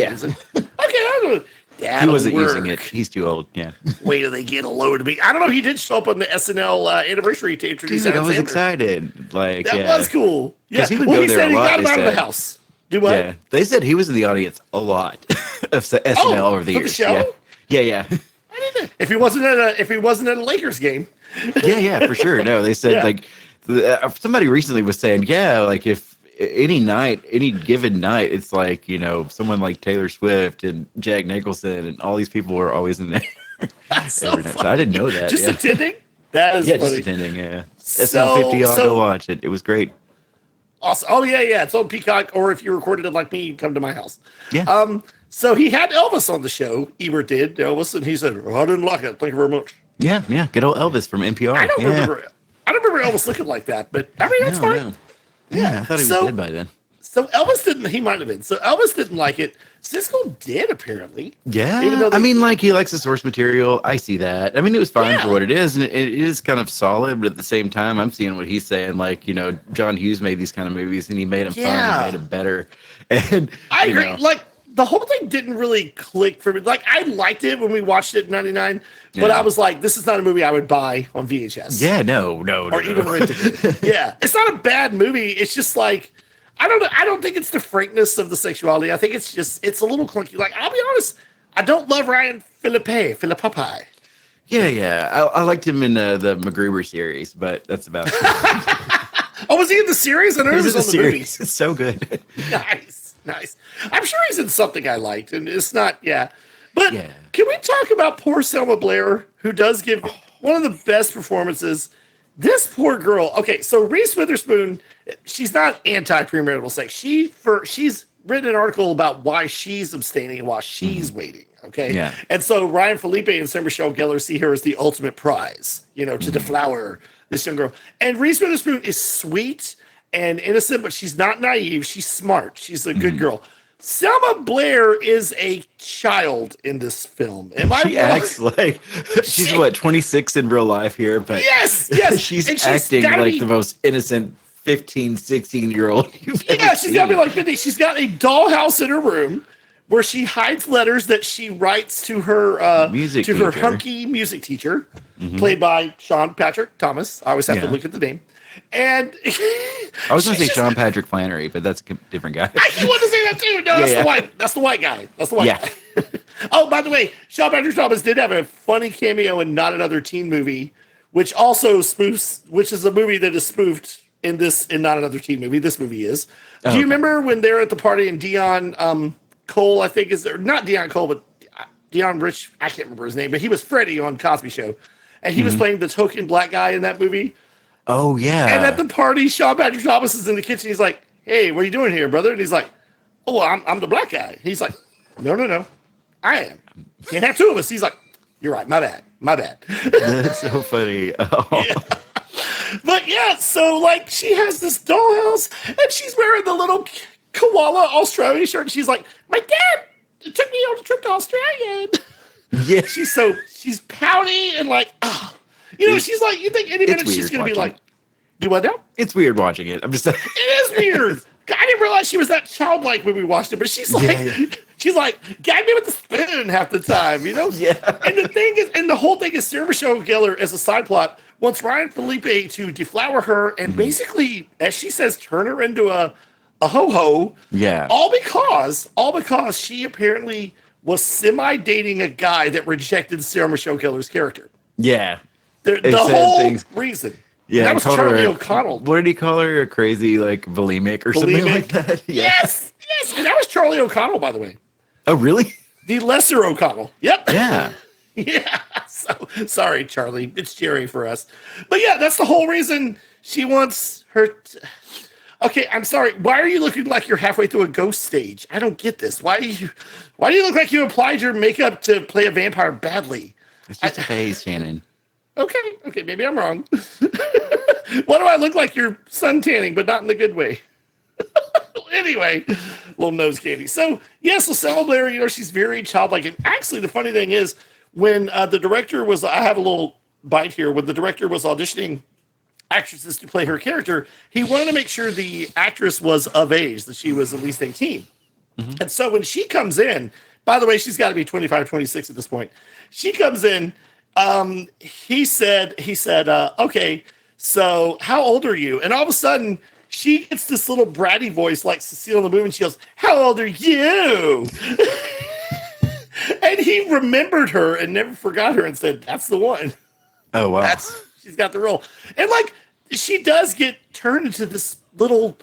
Speaker 1: know.
Speaker 2: He wasn't using it. He's too old. Yeah.
Speaker 1: Wait till they get a load of me. I don't know. He did show up on the SNL anniversary to introduce
Speaker 2: Dude, I
Speaker 1: Adam
Speaker 2: was
Speaker 1: Sandler.
Speaker 2: excited. Like
Speaker 1: That was cool. Yeah.
Speaker 2: He would go
Speaker 1: he
Speaker 2: there
Speaker 1: said
Speaker 2: a
Speaker 1: he
Speaker 2: lot,
Speaker 1: got him
Speaker 2: they
Speaker 1: out of the
Speaker 2: said.
Speaker 1: house. Do what?
Speaker 2: Yeah. They said he was in the audience a lot of SNL over the
Speaker 1: for
Speaker 2: years.
Speaker 1: The show?
Speaker 2: Yeah.
Speaker 1: I didn't know. If he wasn't at a Lakers game.
Speaker 2: Yeah, for sure. No, they said like somebody recently was saying, like if any given night, it's like, someone like Taylor Swift and Jack Nicholson and all these people were always in there.
Speaker 1: That's so funny.
Speaker 2: So I didn't know that.
Speaker 1: Just attending? That is funny.
Speaker 2: Just attending, yeah. SNL 50, I'll go watch it. It was great.
Speaker 1: Awesome. Oh, yeah. It's on Peacock, or if you recorded it like me, you come to my house.
Speaker 2: Yeah.
Speaker 1: So he had Elvis on the show. Ebert did, Elvis, and he said, I didn't like it. Thank you very much.
Speaker 2: Yeah. Good old Elvis from NPR.
Speaker 1: I don't remember Elvis looking like that, but I mean, that's fine.
Speaker 2: No. Yeah, I thought he was dead by then.
Speaker 1: So Elvis didn't, he might have been. So Elvis didn't like it. Siskel did, apparently.
Speaker 2: Yeah. He likes the source material. I see that. I mean, it was fine for what it is. And it is kind of solid, but at the same time, I'm seeing what he's saying. Like, John Hughes made these kind of movies and he made them fun. He made them better. And
Speaker 1: I agree. Like, the whole thing didn't really click for me. Like, I liked it when we watched it in 99, but I was like, this is not a movie I would buy on VHS.
Speaker 2: Yeah, no.
Speaker 1: Or even rent it. Yeah. It's not a bad movie. It's just like, I don't know. I don't think it's the frankness of the sexuality. I think it's a little clunky. Like, I'll be honest, I don't love Ryan Philippe.
Speaker 2: Yeah, Yeah. I liked him in the MacGruber series, but that's about it.
Speaker 1: Oh, was he in the series? I know he
Speaker 2: He's
Speaker 1: was
Speaker 2: in
Speaker 1: on
Speaker 2: the
Speaker 1: the
Speaker 2: series.
Speaker 1: movies.
Speaker 2: It's so good.
Speaker 1: Nice. I'm sure he's in something I liked, and it's not, But
Speaker 2: Yeah.
Speaker 1: can we talk about poor Selma Blair, who does give one of the best performances? This poor girl. Okay, so Reese Witherspoon, she's not anti-premarital sex. She's written an article about why she's abstaining and why she's waiting. Okay.
Speaker 2: Yeah.
Speaker 1: And so Ryan Felipe and Sarah Michelle Gellar see her as the ultimate prize, to deflower this young girl. And Reese Witherspoon is sweet and innocent, but she's not naive. She's smart. She's a good girl. Selma Blair is a child in this film.
Speaker 2: She acts like she's 26 in real life here, but
Speaker 1: yes,
Speaker 2: she's
Speaker 1: and
Speaker 2: acting like the most innocent 15, 16-year-old you've ever
Speaker 1: she's
Speaker 2: seen.
Speaker 1: got to be like 50. She's got a dollhouse in her room where she hides letters that she writes to her her hunky music teacher, played by Sean Patrick Thomas. I always have to look at the name. And
Speaker 2: I was going to say Sean Patrick Flannery, but that's a different guy.
Speaker 1: I want to say that too. No, that's the white. That's the white guy. That's the white guy. Oh, by the way, Sean Patrick Thomas did have a funny cameo in Not Another Teen Movie, which also spoofs, which is a movie that is spoofed in Not Another Teen Movie. This movie is. Do you remember when they're at the party and Dion Cole, I think is there, not Dion Cole, but Dion Rich, I can't remember his name, but he was Freddie on Cosby Show, and he was playing the token black guy in that movie.
Speaker 2: Oh, yeah.
Speaker 1: And at the party, Sean Patrick Thomas is in the kitchen. He's like, "Hey, what are you doing here, brother?" And he's like, "Oh, I'm the black guy." He's like, No. I am. Can't have two of us." He's like, "You're right. My bad."
Speaker 2: That's so funny. Oh.
Speaker 1: Yeah. But so she has this dollhouse and she's wearing the little koala Australian shirt. And she's like, "My dad took me on a trip to Australia."
Speaker 2: Yeah.
Speaker 1: She's pouty and she's like, you think any minute she's going to be like, "You what now?"
Speaker 2: It's weird watching it. I'm just
Speaker 1: It is weird. I didn't realize she was that childlike when we watched it, but she's like, she's like, "Gag me with the spoon" half the time,
Speaker 2: Yeah.
Speaker 1: And the whole thing is Sarah Michelle Gellar as a side plot wants Ryan Felipe to deflower her and basically, as she says, turn her into a ho-ho.
Speaker 2: Yeah.
Speaker 1: All because she apparently was semi-dating a guy that rejected Sarah Michelle Gellar's character.
Speaker 2: Yeah.
Speaker 1: The whole reason.
Speaker 2: Yeah,
Speaker 1: that was Charlie O'Connell.
Speaker 2: What did he call her? A crazy, bulimic or something like that? Yeah.
Speaker 1: Yes. And that was Charlie O'Connell, by the way.
Speaker 2: Oh, really?
Speaker 1: The lesser O'Connell. Yep.
Speaker 2: Yeah.
Speaker 1: Yeah. So sorry, Charlie. It's Jerry for us. But yeah, that's the whole reason she wants her. Okay, I'm sorry. Why are you looking like you're halfway through a ghost stage? I don't get this. Why do you look like you applied your makeup to play a vampire badly?
Speaker 2: It's just a phase, Shannon.
Speaker 1: Okay, maybe I'm wrong. Why do I look like you're sun tanning, but not in the good way? Anyway, little nose candy. So so Selma Blair, she's very childlike. And actually, the funny thing is, when the director was, I have a little bite here, when the director was auditioning actresses to play her character, he wanted to make sure the actress was of age, that she was at least 18. And so when she comes in, by the way, she's got to be 25, 26 at this point. She comes in. He said, "Okay, so how old are you?" And all of a sudden, she gets this little bratty voice like Cecile in the movie, and she goes, "How old are you?" And he remembered her and never forgot her and said, "That's the one."
Speaker 2: Oh, wow.
Speaker 1: She's got the role. And she does get turned into this little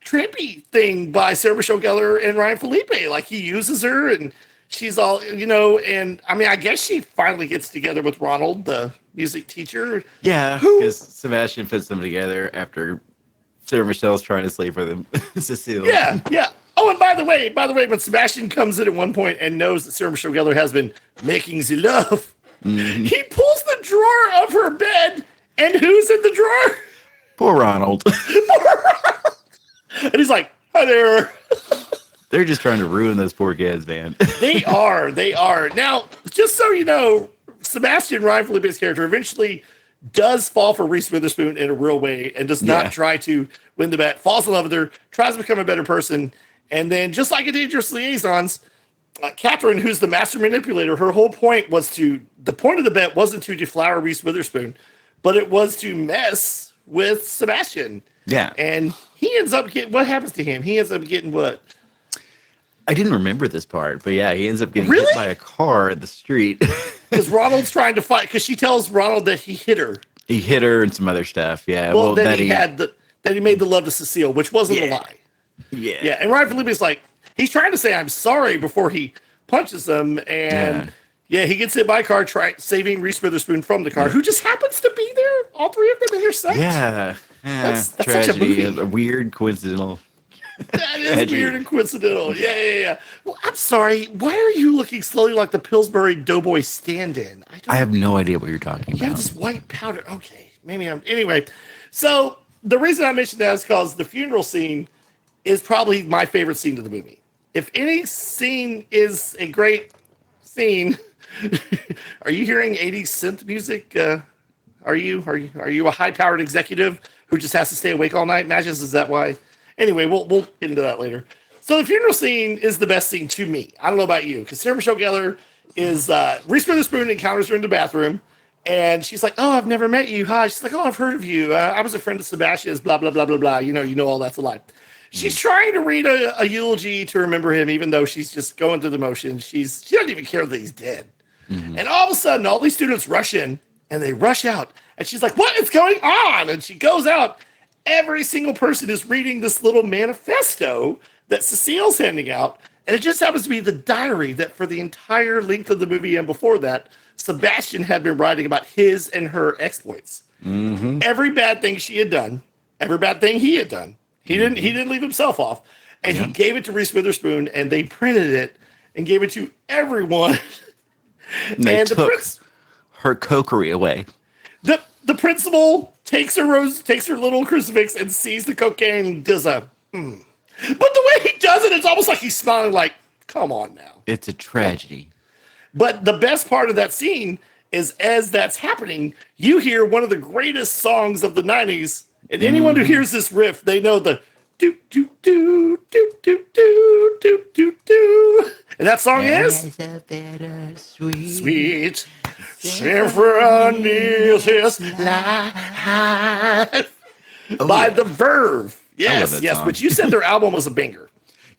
Speaker 1: trippy thing by Sarah Michelle Gellar and Ryan Felipe. He uses her and she's all, and I mean, I guess she finally gets together with Ronald, the music teacher.
Speaker 2: Yeah, because Sebastian puts them together after Sarah Michelle's trying to sleep with him. Cecile.
Speaker 1: Yeah. Oh, and by the way, when Sebastian comes in at one point and knows that Sarah Michelle Gellar has been making the love, he pulls the drawer of her bed, and who's in the drawer?
Speaker 2: Poor Ronald.
Speaker 1: And he's like, "Hi there."
Speaker 2: They're just trying to ruin those poor kids, man.
Speaker 1: They are. Now, just so you know, Sebastian, Ryan Felipe's character, eventually does fall for Reese Witherspoon in a real way and does not try to win the bet, falls in love with her, tries to become a better person. And then, just like in Dangerous Liaisons, Catherine, who's the master manipulator, her whole point was the point of the bet wasn't to deflower Reese Witherspoon, but it was to mess with Sebastian.
Speaker 2: Yeah.
Speaker 1: And he ends up what happens to him? He ends up getting what?
Speaker 2: I didn't remember this part, but yeah, he ends up getting hit by a car in the street.
Speaker 1: because Ronald's trying to fight, because she tells Ronald that he hit her.
Speaker 2: He hit her and some other stuff. Yeah.
Speaker 1: Well, that he made the love to Cecile, which wasn't a lie.
Speaker 2: Yeah.
Speaker 1: Yeah. And Ryan Felipe's like, he's trying to say I'm sorry before he punches them, and he gets hit by a car, saving Reese Witherspoon from the car, who just happens to be there. All three of them intersect.
Speaker 2: Yeah.
Speaker 1: That's
Speaker 2: tragedy.
Speaker 1: such a movie.
Speaker 2: A weird coincidental.
Speaker 1: That is weird and coincidental. Yeah. Well, I'm sorry. Why are you looking slowly like the Pillsbury Doughboy stand-in?
Speaker 2: I have no idea what you're talking
Speaker 1: You have
Speaker 2: about.
Speaker 1: this white powder. Okay. Anyway. So the reason I mentioned that is because the funeral scene is probably my favorite scene of the movie. If any scene is a great scene, are you hearing 80s synth music? Are you a high-powered executive who just has to stay awake all night? Matches, is that why? Anyway, we'll get into that later. So the funeral scene is the best scene to me. I don't know about you, because Sarah Michelle Gellar is Reese Witherspoon encounters her in the bathroom, and she's like, "Oh, I've never met you. Hi." She's like, "Oh, I've heard of you. I was a friend of Sebastian's. Blah blah blah blah blah. You know all that's a lie." She's trying to read a eulogy to remember him, even though she's just going through the motions. She doesn't even care that he's dead. And all of a sudden, all these students rush in, and they rush out, and she's like, "What is going on?" And she goes out. Every single person is reading this little manifesto that Cecile's handing out, and it just happens to be the diary that for the entire length of the movie and before that, Sebastian had been writing about his and her exploits. Every bad thing she had done, every bad thing he had done. He didn't leave himself off, and he gave it to Reese Witherspoon, and they printed it and gave it to everyone.
Speaker 2: And they took her cokery away.
Speaker 1: The principal takes her little crucifix and sees the cocaine and does a But the way he does it, it's almost like he's smiling like, come on now.
Speaker 2: It's a tragedy.
Speaker 1: But the best part of that scene is as that's happening, you hear one of the greatest songs of the 90s. And anyone who hears this riff, they know the do do do do do do do do do. And that song is Sweet Symphonies Life by The Verve. Yes,
Speaker 2: song.
Speaker 1: But you said their album was a banger.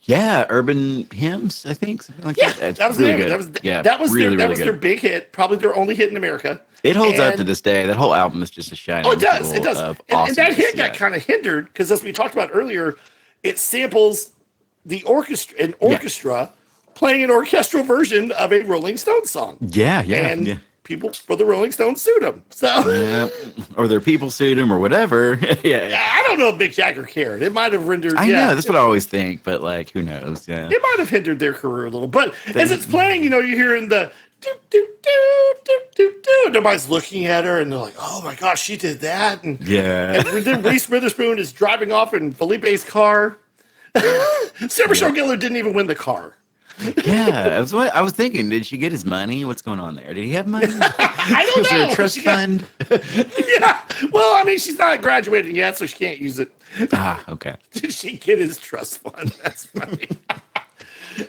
Speaker 2: Yeah, Urban Hymns, I think, something like that.
Speaker 1: That was
Speaker 2: really
Speaker 1: good.
Speaker 2: Good.
Speaker 1: That was
Speaker 2: really
Speaker 1: their big hit, probably their only hit in America.
Speaker 2: It holds up to this day. That whole album is just a shining.
Speaker 1: Oh, it does. It does. And that hit got
Speaker 2: yeah.
Speaker 1: kind of hindered because, as we talked about earlier, it samples the orchestra playing an orchestral version of a Rolling Stones song.
Speaker 2: Yeah.
Speaker 1: And people for the Rolling Stones sued them. So,
Speaker 2: or their people sued him or whatever.
Speaker 1: I don't know if Mick Jagger cared. It might have rendered.
Speaker 2: I know that's what I always think, but like, who knows? Yeah,
Speaker 1: it might have hindered their career a little. But as it's playing, you're hearing the do do do do do do. Nobody's looking at her, and they're like, "Oh my gosh, she did that!" And then Reese Witherspoon is driving off in Felipe's car. Sarah Michelle Gellar didn't even win the car.
Speaker 2: Yeah, that's what I was thinking. Did she get his money? What's going on there? Did he have money?
Speaker 1: I don't know.
Speaker 2: Was there a trust fund?
Speaker 1: Yeah. Well, I mean, she's not graduated yet, so she can't use it.
Speaker 2: Okay.
Speaker 1: Did she get his trust fund? That's funny.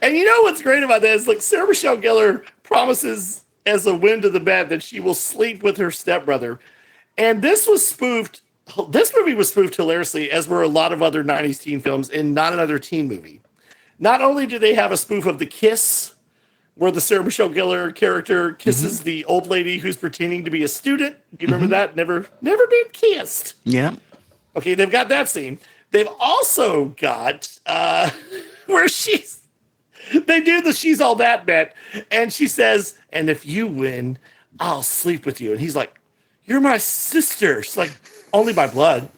Speaker 1: And you know what's great about that is, like, Sarah Michelle Gellar promises as a win to the bet that she will sleep with her stepbrother. And this was spoofed. This movie was spoofed hilariously, as were a lot of other 90s teen films, and not another teen movie. Not only do they have a spoof of The Kiss, where the Sarah Michelle Gellar character kisses the old lady who's pretending to be a student. You remember that? Never been kissed.
Speaker 2: Yeah.
Speaker 1: Okay, they've got that scene. They've also got where they do the she's all that bet, and she says, "And if you win, I'll sleep with you." And he's like, "You're my sister." She's like, "Only by blood."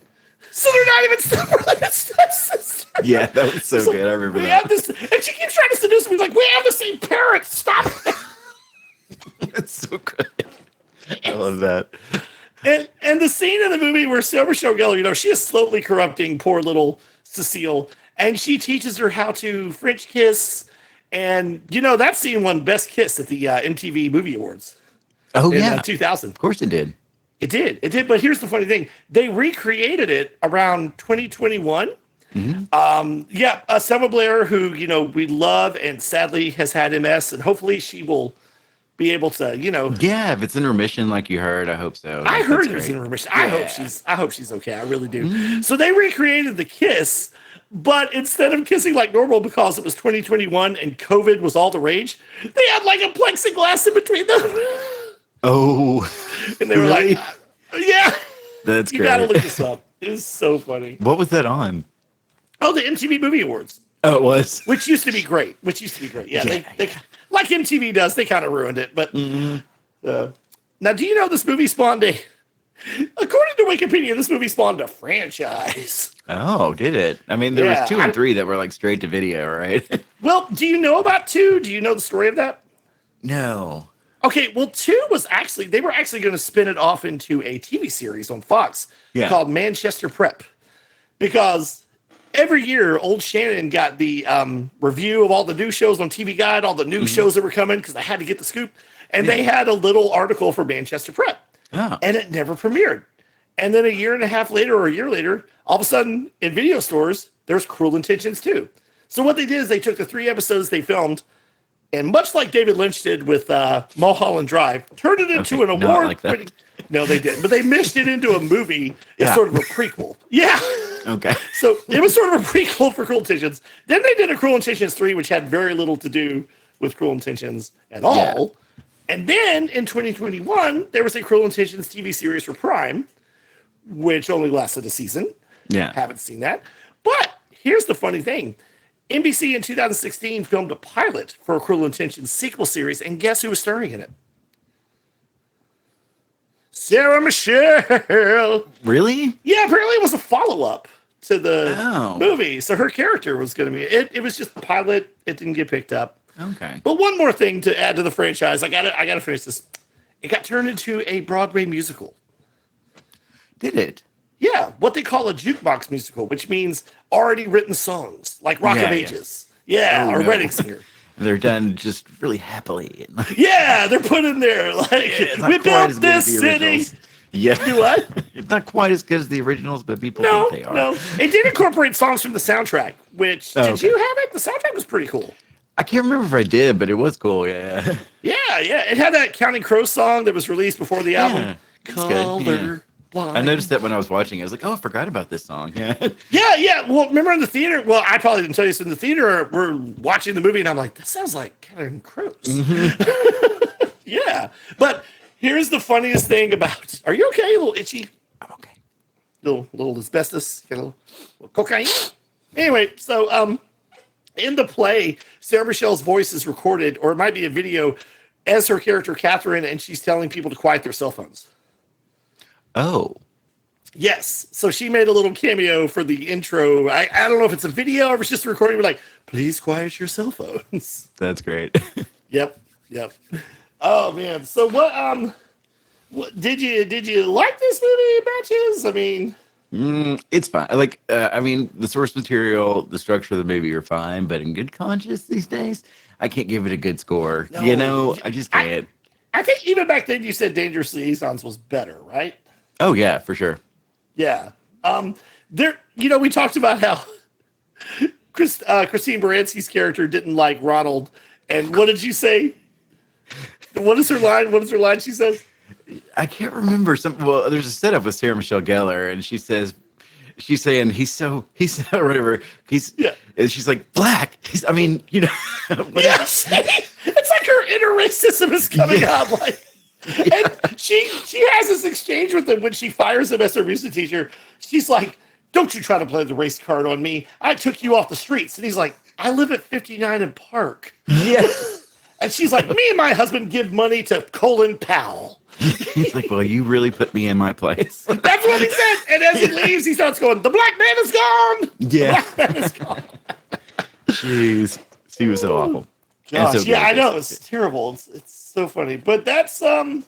Speaker 1: So they're not even stepsisters.
Speaker 2: Yeah, that was so good. I remember
Speaker 1: we
Speaker 2: that.
Speaker 1: have this, and she keeps trying to seduce me. Like, we have the same parents. Stop.
Speaker 2: That's so good. I love that.
Speaker 1: And the scene in the movie where Sarah Michelle Gellar, she is slowly corrupting poor little Cecile, and she teaches her how to French kiss. And that scene won Best Kiss at the MTV Movie Awards.
Speaker 2: Oh
Speaker 1: in,
Speaker 2: yeah,
Speaker 1: 2000.
Speaker 2: Of course it did.
Speaker 1: It did. But here's the funny thing: they recreated it around 2021. Selma Blair, who we love and sadly has had MS, and hopefully she will be able to,
Speaker 2: Yeah, if it's in remission, like you heard, I hope so.
Speaker 1: I heard it was in remission. I hope she's okay. I really do. So they recreated the kiss, But instead of kissing like normal because it was 2021 and COVID was all the rage, they had like a plexiglass in between them.
Speaker 2: Oh,
Speaker 1: And they were
Speaker 2: really?
Speaker 1: like, yeah.
Speaker 2: That's
Speaker 1: You
Speaker 2: great.
Speaker 1: gotta look this up. It is so funny.
Speaker 2: What was that on?
Speaker 1: Oh, the MTV Movie Awards.
Speaker 2: Oh, it was.
Speaker 1: Which used to be great. Yeah, they like MTV does, they kind of ruined it. But now, do you know this movie spawned according to Wikipedia, this movie spawned a franchise.
Speaker 2: Oh, did it? I mean, there was 2 and 3 that were like straight to video, right?
Speaker 1: Well, do you know about 2? Do you know the story of that?
Speaker 2: No.
Speaker 1: Okay, well, 2 was they were actually going to spin it off into a TV series on Fox called Manchester Prep. Because every year, old Shannon got the review of all the new shows on TV Guide, all the new shows that were coming, because they had to get the scoop. And they had a little article for Manchester Prep. Oh. And it never premiered. And then a year and a half later or a year later, all of a sudden, in video stores, there's Cruel Intentions 2. So what they did is they took the 3 episodes they filmed, and much like David Lynch did with Mulholland Drive, turned it into an award.
Speaker 2: Like that.
Speaker 1: No, they didn't. But they meshed it into a movie. It's sort of a prequel. Yeah.
Speaker 2: Okay.
Speaker 1: So it was sort of a prequel for Cruel Intentions. Then they did a Cruel Intentions 3, which had very little to do with Cruel Intentions at all. Yeah. And then in 2021, there was a Cruel Intentions TV series for Prime, which only lasted a season.
Speaker 2: Yeah.
Speaker 1: Haven't seen that. But here's the funny thing. NBC in 2016 filmed a pilot for a Cruel Intentions sequel series, and guess who was starring in it? Sarah Michelle.
Speaker 2: Really?
Speaker 1: Yeah, apparently it was a follow-up to the movie. So her character was going to be it was just a pilot. It didn't get picked up.
Speaker 2: Okay.
Speaker 1: But one more thing to add to the franchise. I gotta finish this. It got turned into a Broadway musical.
Speaker 2: Did it?
Speaker 1: Yeah, what they call a jukebox musical, which means already written songs, like Rock of Ages. Yeah, or Wedding Singer.
Speaker 2: They're done just really happily.
Speaker 1: Yeah, they're put in there like, we built this city.
Speaker 2: Yeah.
Speaker 1: Do what?
Speaker 2: It's not quite as good as the originals, but people think they are.
Speaker 1: No, it did incorporate songs from the soundtrack, which, did you have it? The soundtrack was pretty cool.
Speaker 2: I can't remember if I did, but it was cool, yeah.
Speaker 1: Yeah. It had that Counting Crows song that was released before the album.
Speaker 2: Color. I noticed that when I was watching. I was like, oh, I forgot about this song. Yeah.
Speaker 1: Yeah. Well, remember in the theater? Well, I probably didn't tell you this. In the theater, we're watching the movie, and I'm like, this sounds like Counting Crows. Mm-hmm. Yeah. But here's the funniest thing about... Are you okay? A little itchy? I'm okay. Little asbestos? A little cocaine? Anyway, so... in the play, Sarah Michelle's voice is recorded, or it might be a video, as her character Catherine, and she's telling people to quiet their cell phones.
Speaker 2: Oh.
Speaker 1: Yes. So she made a little cameo for the intro. I don't know if it's a video or if it's just a recording. We're like, please quiet your cell phones.
Speaker 2: That's great.
Speaker 1: Yep. Oh man. So what did you like this movie, Batches? I mean,
Speaker 2: it's fine. Like, I mean, the source material, the structure of the movie are fine, but in good conscience these days, I can't give it a good score. No, I just can't.
Speaker 1: I think even back then you said Dangerous Liaisons was better, right?
Speaker 2: Oh yeah, for sure.
Speaker 1: Yeah. We talked about how Christine Baranski's character didn't like Ronald. And what did you say? What is her line? She says,
Speaker 2: I can't remember well, there's a setup with Sarah Michelle Gellar, and she's saying he's so whatever. And she's like, black.
Speaker 1: Yes. It's like her inner racism is coming up. Like, and she has this exchange with him when she fires him as her music teacher. She's like, don't you try to play the race card on me. I took you off the streets. And he's like, I live at 59 in Park.
Speaker 2: Yes.
Speaker 1: And she's like, me and my husband give money to Colin Powell.
Speaker 2: He's like, well, you really put me in my place.
Speaker 1: That's what he said. And as he leaves, he starts going, the black man is gone.
Speaker 2: Yeah.
Speaker 1: The black man is gone.
Speaker 2: Jeez. She was so awful.
Speaker 1: Gosh,
Speaker 2: so
Speaker 1: I know. It's terrible. It's so funny. But that's, that's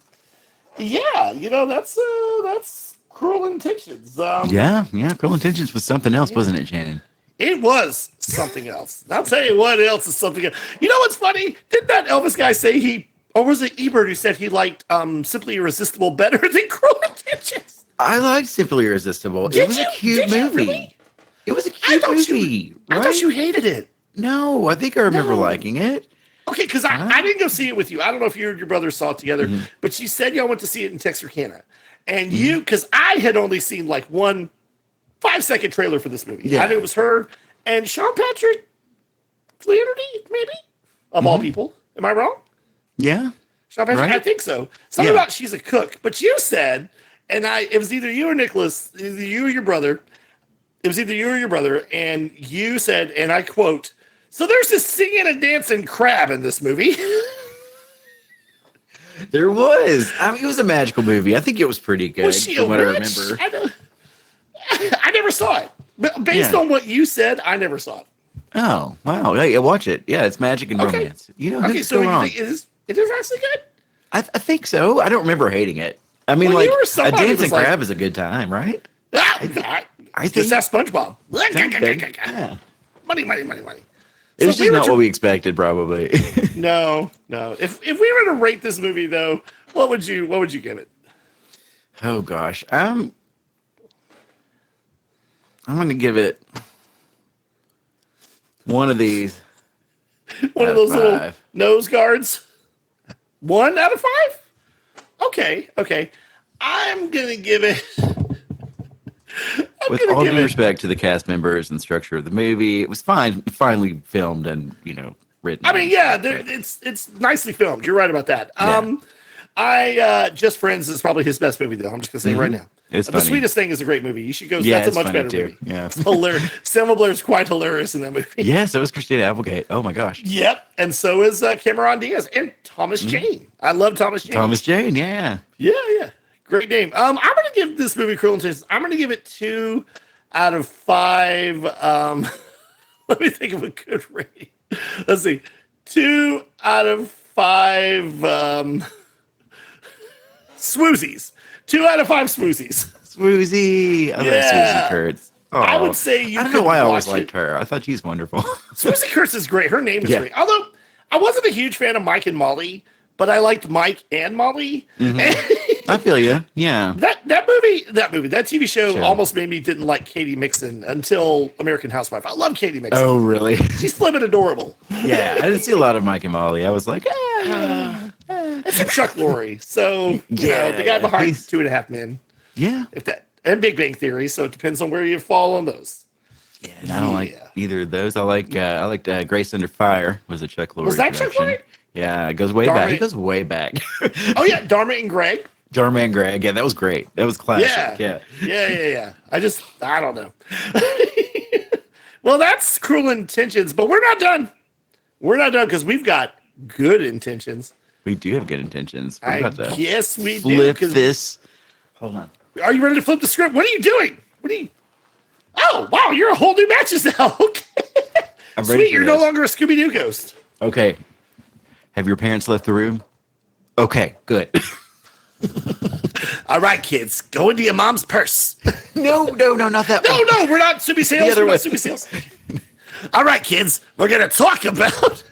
Speaker 1: Cruel Intentions.
Speaker 2: Yeah. Cruel Intentions was something else, wasn't it, Shannon?
Speaker 1: It was something else. I'll tell you what else is something else. You know what's funny? Didn't that Elvis guy say or was it Ebert who said he liked Simply Irresistible better than Cruel Intentions?
Speaker 2: I liked Simply Irresistible. It was a cute movie. Really? It was a cute movie.
Speaker 1: I thought you hated it.
Speaker 2: No, I think I remember liking it.
Speaker 1: Okay, because I didn't go see it with you. I don't know if you and your brother saw it together, but she said y'all went to see it in Texarkana. And because I had only seen like one 5-second trailer for this movie. Yeah. I knew it was her, and Sean Patrick Flaherty, maybe of all people. Am I wrong?
Speaker 2: Yeah.
Speaker 1: Sean Patrick,
Speaker 2: Right?
Speaker 1: I think so. Something about she's a cook, but you said, and it was either you or Nicholas, either you or your brother. It was either you or your brother, and you said, and I quote, "So there's this singing and dancing crab in this movie."
Speaker 2: There was. I mean, it was a magical movie. I think it was pretty good
Speaker 1: Was she
Speaker 2: from
Speaker 1: a
Speaker 2: what I
Speaker 1: witch?
Speaker 2: remember.
Speaker 1: I never saw it. But based on what you said, I never saw it.
Speaker 2: Oh, wow. Yeah, watch it. Yeah, it's magic and romance. You know,
Speaker 1: Okay, so you think it is actually good?
Speaker 2: I think so. I don't remember hating it. I mean,
Speaker 1: Well,
Speaker 2: like,
Speaker 1: you were
Speaker 2: a
Speaker 1: somebody who
Speaker 2: dancing
Speaker 1: was like-
Speaker 2: crab is a good time, right?
Speaker 1: I think that's SpongeBob.
Speaker 2: Yeah.
Speaker 1: Money.
Speaker 2: It was
Speaker 1: So
Speaker 2: just not what we expected, probably.
Speaker 1: No. If we were to rate this movie, though, what would you give it?
Speaker 2: Oh, gosh. I'm going to give it one of these.
Speaker 1: One of those little nose guards? 1 out of 5? Okay. I'm going to give it...
Speaker 2: With all due respect to the cast members and structure of the movie, it was finally filmed and, written.
Speaker 1: I mean, yeah, it's nicely filmed. You're right about that.
Speaker 2: Yeah.
Speaker 1: Just Friends is probably his best movie, though. I'm just going to say right now.
Speaker 2: It's
Speaker 1: The
Speaker 2: funny.
Speaker 1: Sweetest Thing is a great movie. You should go.
Speaker 2: Yeah,
Speaker 1: That's a
Speaker 2: it's
Speaker 1: much
Speaker 2: funny
Speaker 1: better
Speaker 2: too.
Speaker 1: movie.
Speaker 2: Yeah.
Speaker 1: It's hilarious. Selma Blair's quite hilarious in that movie.
Speaker 2: Yeah, so is Christina Applegate. Oh my gosh.
Speaker 1: Yep. And so is Cameron Diaz and Thomas Jane. I love Thomas Jane.
Speaker 2: Thomas Jane, yeah.
Speaker 1: Yeah. Great name. I'm going to give this movie Cruel Intentions. I'm going to give it 2 out of 5. Let me think of a good rating. Let's see. 2 out of 5 swoozies. 2 out of 5 swoozies.
Speaker 2: Swoozie. I love Swoozie Kurtz. Oh,
Speaker 1: I would say
Speaker 2: I don't know why I always liked her. I thought she's wonderful.
Speaker 1: Swoozie Kurtz is great. Her name is great. Although I wasn't a huge fan of Mike and Molly, but I liked Mike and Molly.
Speaker 2: I feel you. Yeah.
Speaker 1: That TV show almost made me didn't like Katie Mixon until American Housewife. I love Katie Mixon.
Speaker 2: Oh, really?
Speaker 1: She's flippin' adorable.
Speaker 2: Yeah, I didn't see a lot of Mike and Molly. I was like,
Speaker 1: It's a Chuck Lorre. So, the guy behind 2.5 Men.
Speaker 2: Yeah.
Speaker 1: And Big Bang Theory. So it depends on where you fall on those.
Speaker 2: Yeah, and I don't like either of those. I liked Grace Under Fire was a Chuck Lorre.
Speaker 1: Was that Chuck Lorre?
Speaker 2: Yeah, it goes way back. It goes way back.
Speaker 1: Oh, yeah. Dharma and Greg.
Speaker 2: Dharma and Greg. Yeah, that was great. That was classic.
Speaker 1: Yeah. I don't know. Well, that's Cruel Intentions, but we're not done. We're not done because we've got good intentions.
Speaker 2: We do have good intentions.
Speaker 1: I guess we
Speaker 2: flip
Speaker 1: do.
Speaker 2: this. Hold on.
Speaker 1: Are you ready to flip the script? What are you doing? Oh, wow, you're a whole new matches now. Okay.
Speaker 2: I'm ready.
Speaker 1: Sweet, you're no longer a Scooby-Doo ghost.
Speaker 2: Okay. Have your parents left the room? Okay, good.
Speaker 1: All right, kids, go into your mom's purse.
Speaker 2: No, not that one.
Speaker 1: No, we're not Scooby Sales.
Speaker 2: The other
Speaker 1: We're
Speaker 2: way.
Speaker 1: not Scooby Sales. All right, kids, we're going to talk about...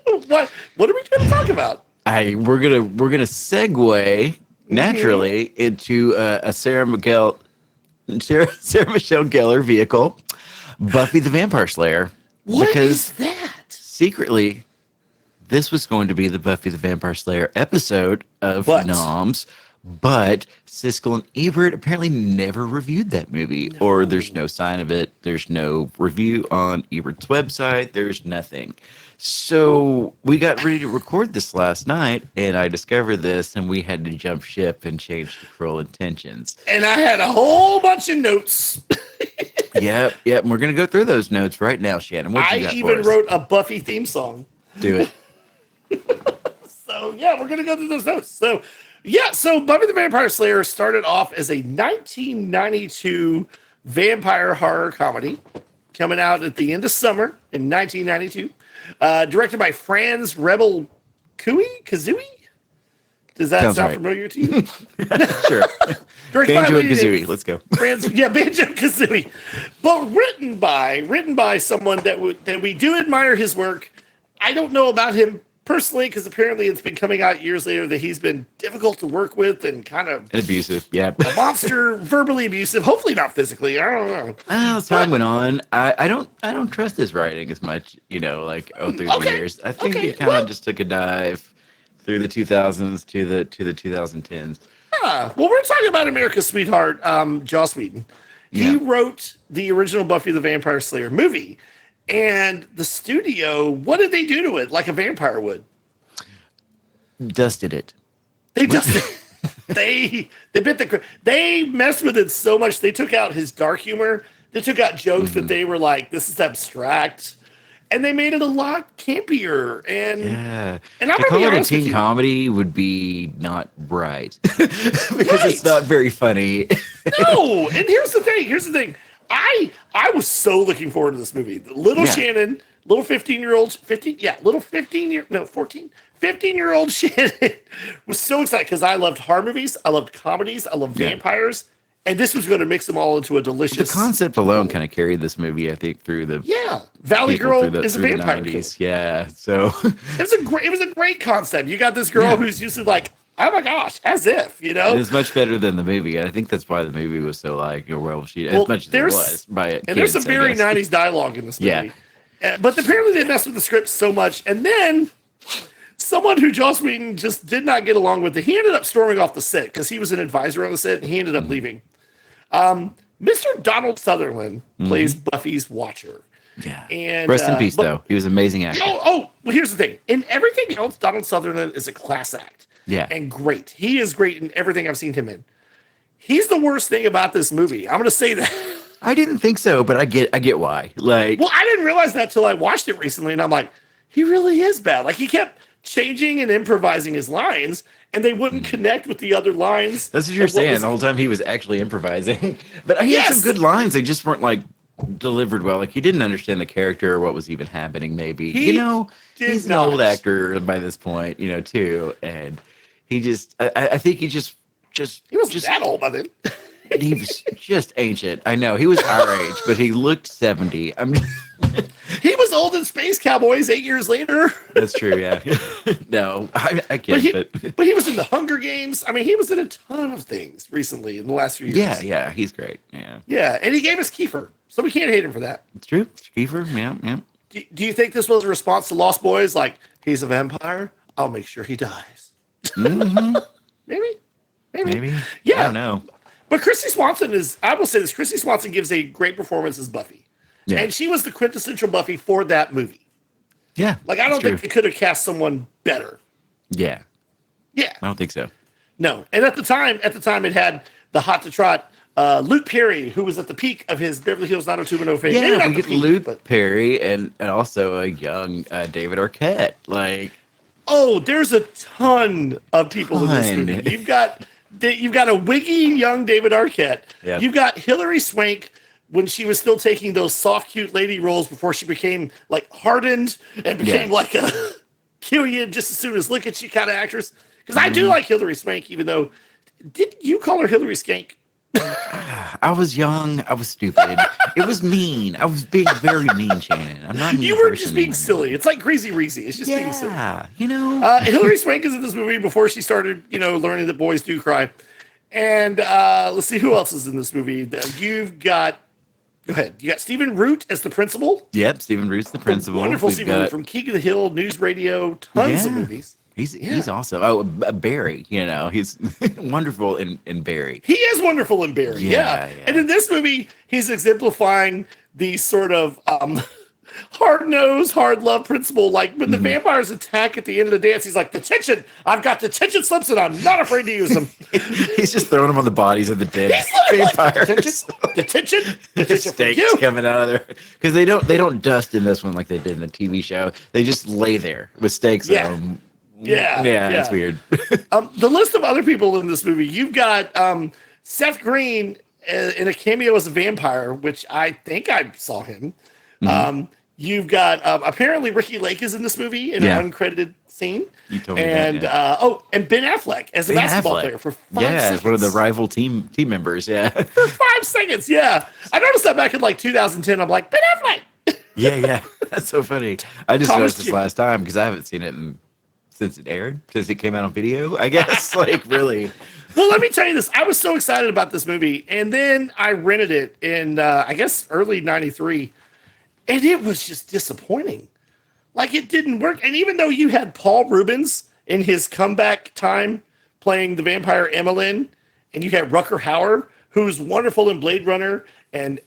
Speaker 1: What are we going to talk about?
Speaker 2: We're gonna segue naturally into a Sarah Michelle Gellar vehicle, Buffy the Vampire Slayer.
Speaker 1: What is that?
Speaker 2: Secretly, this was going to be the Buffy the Vampire Slayer episode of NOMS, but Siskel and Ebert apparently never reviewed that movie, or there's no sign of it. There's no review on Ebert's website. There's nothing. So we got ready to record this last night, and I discovered this, and we had to jump ship and change to Cruel Intentions.
Speaker 1: And I had a whole bunch of notes.
Speaker 2: Yep. And we're going to go through those notes right now, Shannon. What you got
Speaker 1: I even
Speaker 2: for us?
Speaker 1: wrote a Buffy theme song.
Speaker 2: Do it.
Speaker 1: So, yeah, we're going to go through those notes. So Buffy the Vampire Slayer started off as a 1992 vampire horror comedy coming out at the end of summer in 1992. Directed by Franz Rebel Kazooie? Does that sound familiar to you?
Speaker 2: Sure. Banjo and Kazooie. Let's go.
Speaker 1: Banjo Kazooie. But written by someone that we do admire his work. I don't know about him personally because apparently it's been coming out years later that he's been difficult to work with and kind of
Speaker 2: abusive. Yeah.
Speaker 1: A monster, verbally abusive. Hopefully not physically. I don't know.
Speaker 2: As time went on, I don't trust his writing as much. Through the years. I think he kind of just took a dive through the 2000s to the 2010s.
Speaker 1: Well, we're talking about America's sweetheart, Joss Whedon. He wrote the original Buffy the Vampire Slayer movie. And the studio, what did they do to it like a vampire would?
Speaker 2: Dusted it.
Speaker 1: They dusted they messed with it so much. They took out his dark humor. They took out jokes that they were like, this is abstract. And they made it a lot campier. And I'm
Speaker 2: to
Speaker 1: gonna
Speaker 2: call
Speaker 1: be
Speaker 2: it a
Speaker 1: honest with
Speaker 2: teen
Speaker 1: you.
Speaker 2: comedy would be not right. Because it's not very funny.
Speaker 1: No, and here's the thing. I was so looking forward to this movie. Little Shannon, little 15-year-old Shannon was so excited because I loved horror movies, I loved comedies, I loved vampires, and this was going to me all into a delicious.
Speaker 2: The concept alone kind of carried this movie, I think, through the
Speaker 1: Valley Girl is a vampire.
Speaker 2: Yeah, so
Speaker 1: it was a great concept. You got this girl who's usually like, oh my gosh, as if, you know.
Speaker 2: It's much better than the movie. I think that's why the movie was so like, as much as it was.
Speaker 1: There's some very 90s dialogue in this movie. Yeah. But apparently they messed with the script so much. And then someone who Joss Whedon just did not get along with it, he ended up storming off the set because he was an advisor on the set and he ended up leaving. Mr. Donald Sutherland plays Buffy's Watcher.
Speaker 2: Yeah.
Speaker 1: And
Speaker 2: rest in peace, though. He was an amazing actor.
Speaker 1: Well, here's the thing. In everything else, Donald Sutherland is a class act.
Speaker 2: Yeah.
Speaker 1: And great. He is great in everything I've seen him in. He's the worst thing about this movie. I'm going to say that.
Speaker 2: I didn't think so, but I get why. Like,
Speaker 1: well, I didn't realize that till I watched it recently, and I'm like, he really is bad. Like, he kept changing and improvising his lines, and they wouldn't connect with the other lines.
Speaker 2: That's what you're saying. The whole time he was actually improvising. But he had some good lines. They just weren't like delivered well. Like, he didn't understand the character or what was even happening, maybe. He's an old actor by this point, too. And he just, I think he just
Speaker 1: he wasn't that old by then.
Speaker 2: He was just ancient. I know. He was our age, but he looked 70. I mean,
Speaker 1: he was old in Space Cowboys 8 years later.
Speaker 2: That's true, yeah. No, I can't.
Speaker 1: But he was in the Hunger Games. I mean, he was in a ton of things recently in the last few years.
Speaker 2: Yeah, he's great. Yeah.
Speaker 1: Yeah, and he gave us Kiefer, so we can't hate him for that.
Speaker 2: It's true. Kiefer, yeah.
Speaker 1: Do you think this was a response to Lost Boys? Like, he's a vampire? I'll make sure he dies.
Speaker 2: Mm-hmm.
Speaker 1: Maybe.
Speaker 2: Yeah. I don't know.
Speaker 1: But Christy Swanson I will say this, Christy Swanson gives a great performance as Buffy. Yeah. And she was the quintessential Buffy for that movie.
Speaker 2: Yeah.
Speaker 1: Like, I don't think they could have cast someone better.
Speaker 2: Yeah.
Speaker 1: Yeah.
Speaker 2: I don't think so.
Speaker 1: No. And at the time it had the hot to trot Luke Perry, who was at the peak of his Beverly Hills 90210 fame.
Speaker 2: Yeah, we get Luke Perry and also a young David Arquette. Like,
Speaker 1: oh, there's a ton of people in this movie. You've got a wiggy young David Arquette. Yep. You've got Hilary Swank when she was still taking those soft, cute lady roles before she became like hardened and became like a kill you just as soon as look at you kind of actress. Because I do like Hilary Swank, even though did you call her Hilary Skank?
Speaker 2: I was young. I was stupid. It was mean. I was being very mean, Shannon. I'm not.
Speaker 1: You were just being silly. It's like Greasy Reezy. It's just being silly. Hilary Swank is in this movie before she started, learning that boys do cry. And let's see who else is in this movie. You've got. Go ahead. You got Stephen Root as the principal.
Speaker 2: Yep, Stephen Root's the principal.
Speaker 1: Wonderful Stephen Root from King of the Hill, News Radio, tons of movies.
Speaker 2: He's awesome. Oh, Barry, he's wonderful in Barry.
Speaker 1: He is wonderful in Barry, yeah. And in this movie, he's exemplifying the sort of hard-nosed, hard-love principle. Like, when the vampires attack at the end of the dance, he's like, detention! I've got detention slips and I'm not afraid to use them.
Speaker 2: He's just throwing them on the bodies of the dead vampires.
Speaker 1: Like, detention
Speaker 2: Stakes coming out of there. Because they don't dust in this one like they did in the TV show. They just lay there with stakes on them. Yeah, it's weird.
Speaker 1: The list of other people in this movie, you've got Seth Green in a cameo as a vampire, which I think I saw him. You've got apparently Ricky Lake is in this movie in an uncredited scene.
Speaker 2: You told me
Speaker 1: and and Ben Affleck as a basketball player for 5 seconds.
Speaker 2: One of the rival team members. Yeah,
Speaker 1: for 5 seconds. Yeah, I noticed that back in like 2010. I'm like, Ben Affleck.
Speaker 2: Yeah, that's so funny. I just noticed this last time because I haven't seen it since it aired, since it came out on video, I guess. Like, really.
Speaker 1: Well, let me tell you this. I was so excited about this movie, and then I rented it in, I guess, early 93, and it was just disappointing. Like, it didn't work. And even though you had Paul Rubens in his comeback time playing the vampire Emmeline, and you had Rucker Hauer, who's wonderful in Blade Runner, and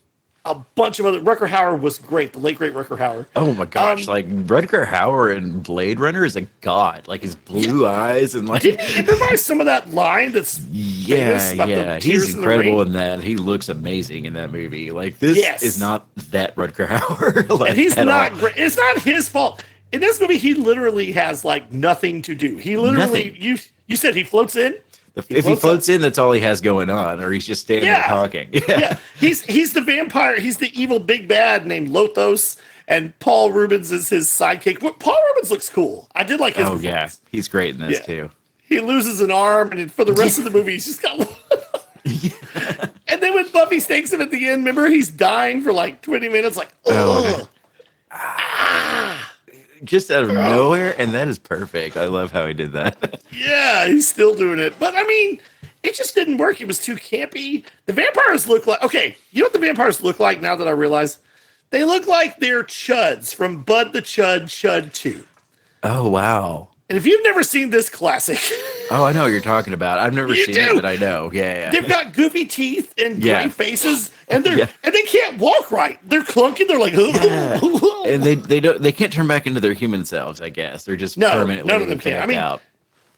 Speaker 1: a bunch of other. Rutger Hauer was great. The late great Rutger Hauer.
Speaker 2: Oh my gosh! Like Rutger Hauer in Blade Runner is a god. Like his blue eyes and like.
Speaker 1: Didn't you improvise some of that line? That's
Speaker 2: yeah. He's incredible in that. He looks amazing in that movie. Like this is not that Rutger Hauer. Like,
Speaker 1: and he's not great. It's not his fault. In this movie, he literally has like nothing to do. He literally you said he floats in.
Speaker 2: If he floats in, that's all he has going on, or he's just standing there talking.
Speaker 1: Yeah. He's the vampire. He's the evil big bad named Lothos, and Paul Rubens is his sidekick. Paul Rubens looks cool. I did like his performance.
Speaker 2: Yeah, he's great in this too.
Speaker 1: He loses an arm, and for the rest of the movie, he's just got one. And then when Buffy stakes him at the end, remember he's dying for like 20 minutes, like
Speaker 2: just out of nowhere, and that is perfect. I love how he did that.
Speaker 1: Yeah, he's still doing it. But I mean, it just didn't work. It was too campy. The vampires look like, okay, you know what the vampires look like now that I realize? They look like they're Chuds from Bud the Chud 2.
Speaker 2: Oh, wow.
Speaker 1: And if you've never seen this classic.
Speaker 2: Oh, I know what you're talking about. I've never seen it, but I know. Yeah.
Speaker 1: They've got goofy teeth and gray faces, and and they can't walk right. They're clunky. They're like,
Speaker 2: and they can't turn back into their human selves, I guess. They're just permanently
Speaker 1: none of them can. I mean,
Speaker 2: out.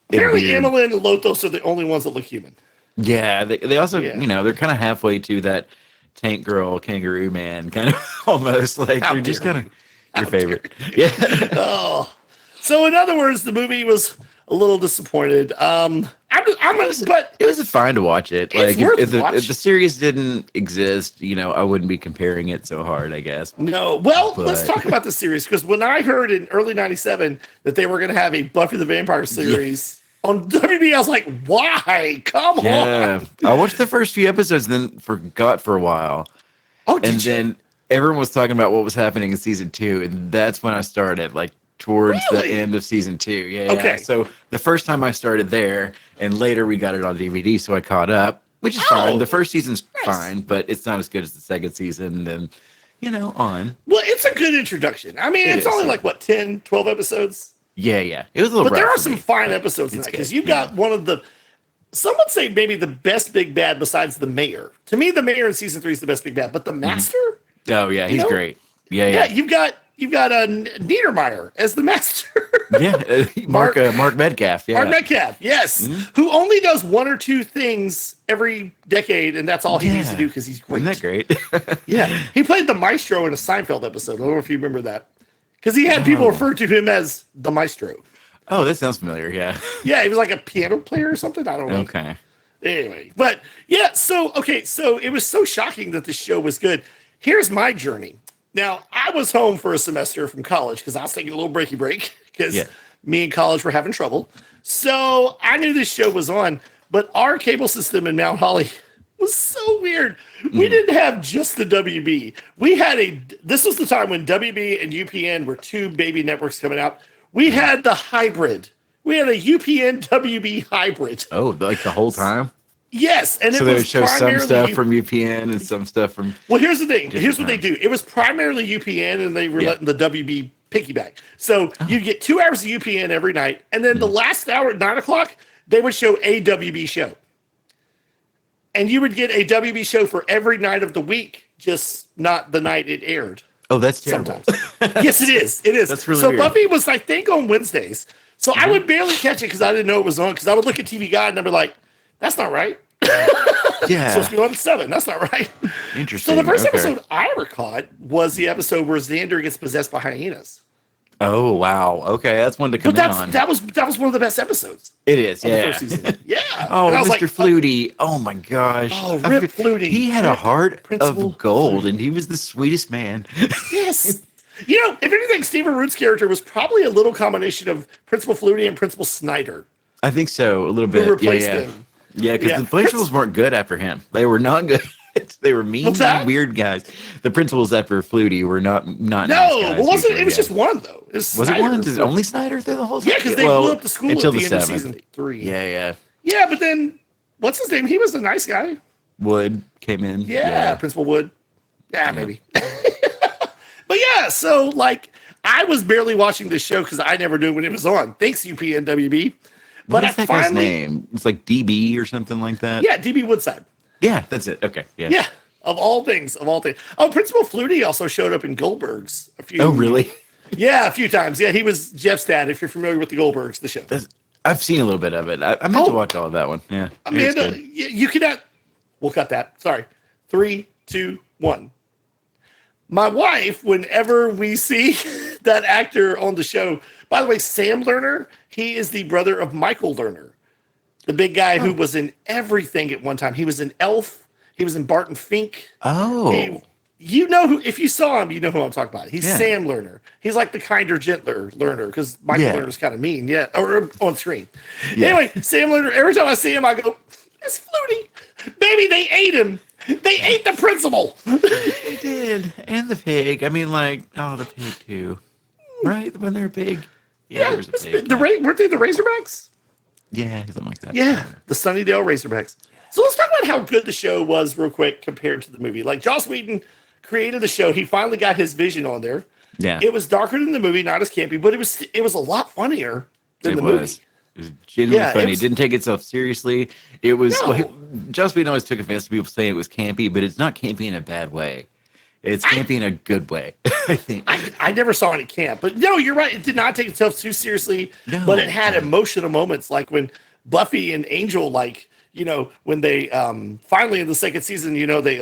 Speaker 1: Apparently Emmeline and Lothos are the only ones that look human.
Speaker 2: Yeah, they also, they're kind of halfway to that tank girl, kangaroo man, kind of almost like they're just kind of your favorite. Yeah.
Speaker 1: So in other words, the movie was a little disappointed. But
Speaker 2: it was fine to watch it. Like if the series didn't exist, I wouldn't be comparing it so hard, I guess.
Speaker 1: No. Well, let's talk about the series, because when I heard in early '97 that they were going to have a Buffy the Vampire series on WB, I was like, why? Come on.
Speaker 2: I watched the first few episodes and then forgot for a while. Then everyone was talking about what was happening in season 2, and that's when I started, like, towards the end of season 2. Yeah.
Speaker 1: Okay.
Speaker 2: So the first time I started there, and later we got it on DVD, so I caught up, which is fine. The first season's fine, but it's not as good as the second season, and on.
Speaker 1: Well, it's a good introduction. I mean, it's only like 10, 12 episodes.
Speaker 2: Yeah. It was a little
Speaker 1: but there
Speaker 2: rough
Speaker 1: are some fine episodes in that, because you've got one of the, some would say maybe the best big bad besides the mayor. To me, the mayor in season 3 is the best big bad, but the master?
Speaker 2: Oh yeah, he's great. Yeah.
Speaker 1: You've got Niedermeyer as the master.
Speaker 2: Mark Metcalf. Yeah,
Speaker 1: Mark Metcalf. Yes, who only does 1 or 2 things every decade, and that's all he needs to do because he's great.
Speaker 2: Isn't that great?
Speaker 1: Yeah, he played the maestro in a Seinfeld episode. I don't know if you remember that, because he had people refer to him as the maestro.
Speaker 2: Oh, that sounds familiar. Yeah.
Speaker 1: Yeah, he was like a piano player or something. I don't know.
Speaker 2: Okay.
Speaker 1: Anyway, but yeah, so it was so shocking that the show was good. Here's my journey. Now, I was home for a semester from college because I was taking a little breaky break because me and college were having trouble. So I knew this show was on, but our cable system in Mount Holly was so weird. We didn't have just the WB. We had this was the time when WB and UPN were 2 baby networks coming out. We had the hybrid. We had a UPN WB hybrid.
Speaker 2: Oh, like the whole time?
Speaker 1: Yes, and
Speaker 2: so they would show some stuff from UPN and some stuff from.
Speaker 1: Well, here's the thing. Here's what they do. It was primarily UPN, and they were letting the WB piggyback. So you get 2 hours of UPN every night, and then the last hour at 9:00, they would show a WB show, and you would get a WB show for every night of the week, just not the night it aired.
Speaker 2: Oh, that's terrible.
Speaker 1: Sometimes. Yes, it is. It is.
Speaker 2: That's really
Speaker 1: so
Speaker 2: weird.
Speaker 1: Buffy was, I think, on Wednesdays. So I would barely catch it because I didn't know it was on. Because I would look at TV Guide and I'd be like, "That's not right."
Speaker 2: Yeah.
Speaker 1: Supposed to be on 7. That's not right.
Speaker 2: Interesting.
Speaker 1: So the first episode I ever caught was the episode where Xander gets possessed by hyenas.
Speaker 2: Oh wow. Okay, that's one to come in on.
Speaker 1: That was one of the best episodes.
Speaker 2: It is.
Speaker 1: The first season. Yeah.
Speaker 2: Oh, Mr. Flutie. Oh my gosh.
Speaker 1: Oh, Rip Flutie.
Speaker 2: He had a heart of gold, and he was the sweetest man.
Speaker 1: Yes. If anything, Stephen Root's character was probably a little combination of Principal Flutie and Principal Snyder.
Speaker 2: I think so, a little bit.
Speaker 1: Who replaced him.
Speaker 2: Yeah, because the principals weren't good after him. They were not good. They were mean, weird guys. The principals after Flutie were not nice guys.
Speaker 1: Well, wasn't it? It was just one though.
Speaker 2: Was it one? Was it only Snyder through the whole time?
Speaker 1: Yeah, because they blew up the school
Speaker 2: until
Speaker 1: at the end
Speaker 2: 7th.
Speaker 1: of season 3.
Speaker 2: Yeah.
Speaker 1: Yeah, but then what's his name? He was a nice guy.
Speaker 2: Wood came in.
Speaker 1: Yeah. Principal Wood. Yeah, maybe. But yeah, so I was barely watching this show because I never knew when it was on. Thanks, UPN WB.
Speaker 2: What is that guy's name? It's like DB or something like that.
Speaker 1: Yeah, DB Woodside.
Speaker 2: Yeah, that's it. Okay. Yeah.
Speaker 1: Yeah, of all things. Oh, Principal Flutie also showed up in Goldberg's a few.
Speaker 2: Oh, really?
Speaker 1: Yeah, a few times. Yeah, he was Jeff's dad. If you're familiar with the Goldbergs, the show.
Speaker 2: I've seen a little bit of it. I meant to watch all of that one. Yeah.
Speaker 1: Amanda, you cannot. We'll cut that. Sorry. 3, 2, 1. My wife, whenever we see that actor on the show, by the way, Sam Lerner, he is the brother of Michael Lerner, the big guy who was in everything at one time. He was in Elf. He was in Barton Fink.
Speaker 2: Oh.
Speaker 1: You know who, if you saw him, you know who I'm talking about. He's Sam Lerner. He's like the kinder, gentler Lerner because Michael Lerner's kind of mean. Yeah. Or on screen. Yeah. Anyway, Sam Lerner, every time I see him, I go, it's Flutie. Baby, they ate him. They ate the principal.
Speaker 2: They did. And the pig. I mean, like, the pig too. Right? When they're big. Yeah, there was a pig.
Speaker 1: Weren't they the Razorbacks?
Speaker 2: Yeah, something like that.
Speaker 1: Yeah, the Sunnydale Razorbacks. So let's talk about how good the show was real quick compared to the movie. Like, Joss Whedon created the show. He finally got his vision on there. Yeah. It was darker than the movie, not as campy, but it was a lot funnier than the movie.
Speaker 2: It was genuinely funny. It didn't take itself seriously. It was Joss Whedon always took offense to people saying it was campy, but it's not campy in a bad way. It's campy in a good way, I think.
Speaker 1: I never saw any camp, but no, you're right. It did not take itself too seriously, but it had emotional moments, like when Buffy and Angel, like, you know, when they finally in the second season, you know, they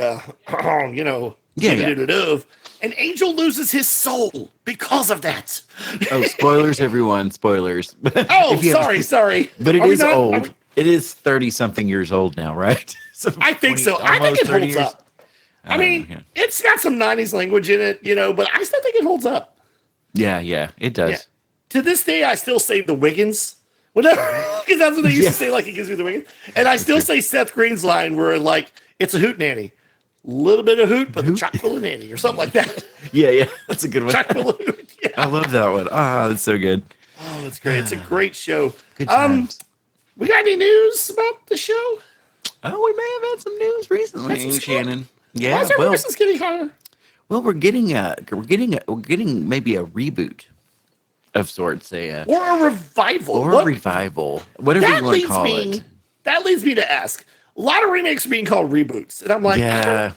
Speaker 1: and Angel loses his soul because of that.
Speaker 2: Oh, spoilers, everyone! Spoilers.
Speaker 1: Oh, sorry.
Speaker 2: But it is old. It is 30-something years old now, right?
Speaker 1: So I think so. I think it holds up. I mean, it's got some 90s language in it, you know, but I still think it holds up.
Speaker 2: Yeah, it does. Yeah.
Speaker 1: To this day, I still say the Wiggins. Whatever, because that's what they used to say, like, he gives me the Wiggins. And I still say Seth Green's line where, like, it's a hoot nanny. Little bit of hoot, but the chock full of nanny or something like that.
Speaker 2: Yeah, that's a good one.
Speaker 1: Chock full of hoot. Yeah.
Speaker 2: I love that one. That's so good.
Speaker 1: Oh, that's great. It's a great show.
Speaker 2: Good times.
Speaker 1: We got any news about the show?
Speaker 2: Oh, we may have had some news recently, Shannon. Yeah,
Speaker 1: why is our voices getting higher?
Speaker 2: Well, we're getting maybe a reboot of sorts,
Speaker 1: or a revival,
Speaker 2: whatever you want to call it.
Speaker 1: That leads me to ask. A lot of remakes are being called reboots, and I'm like,
Speaker 2: yeah,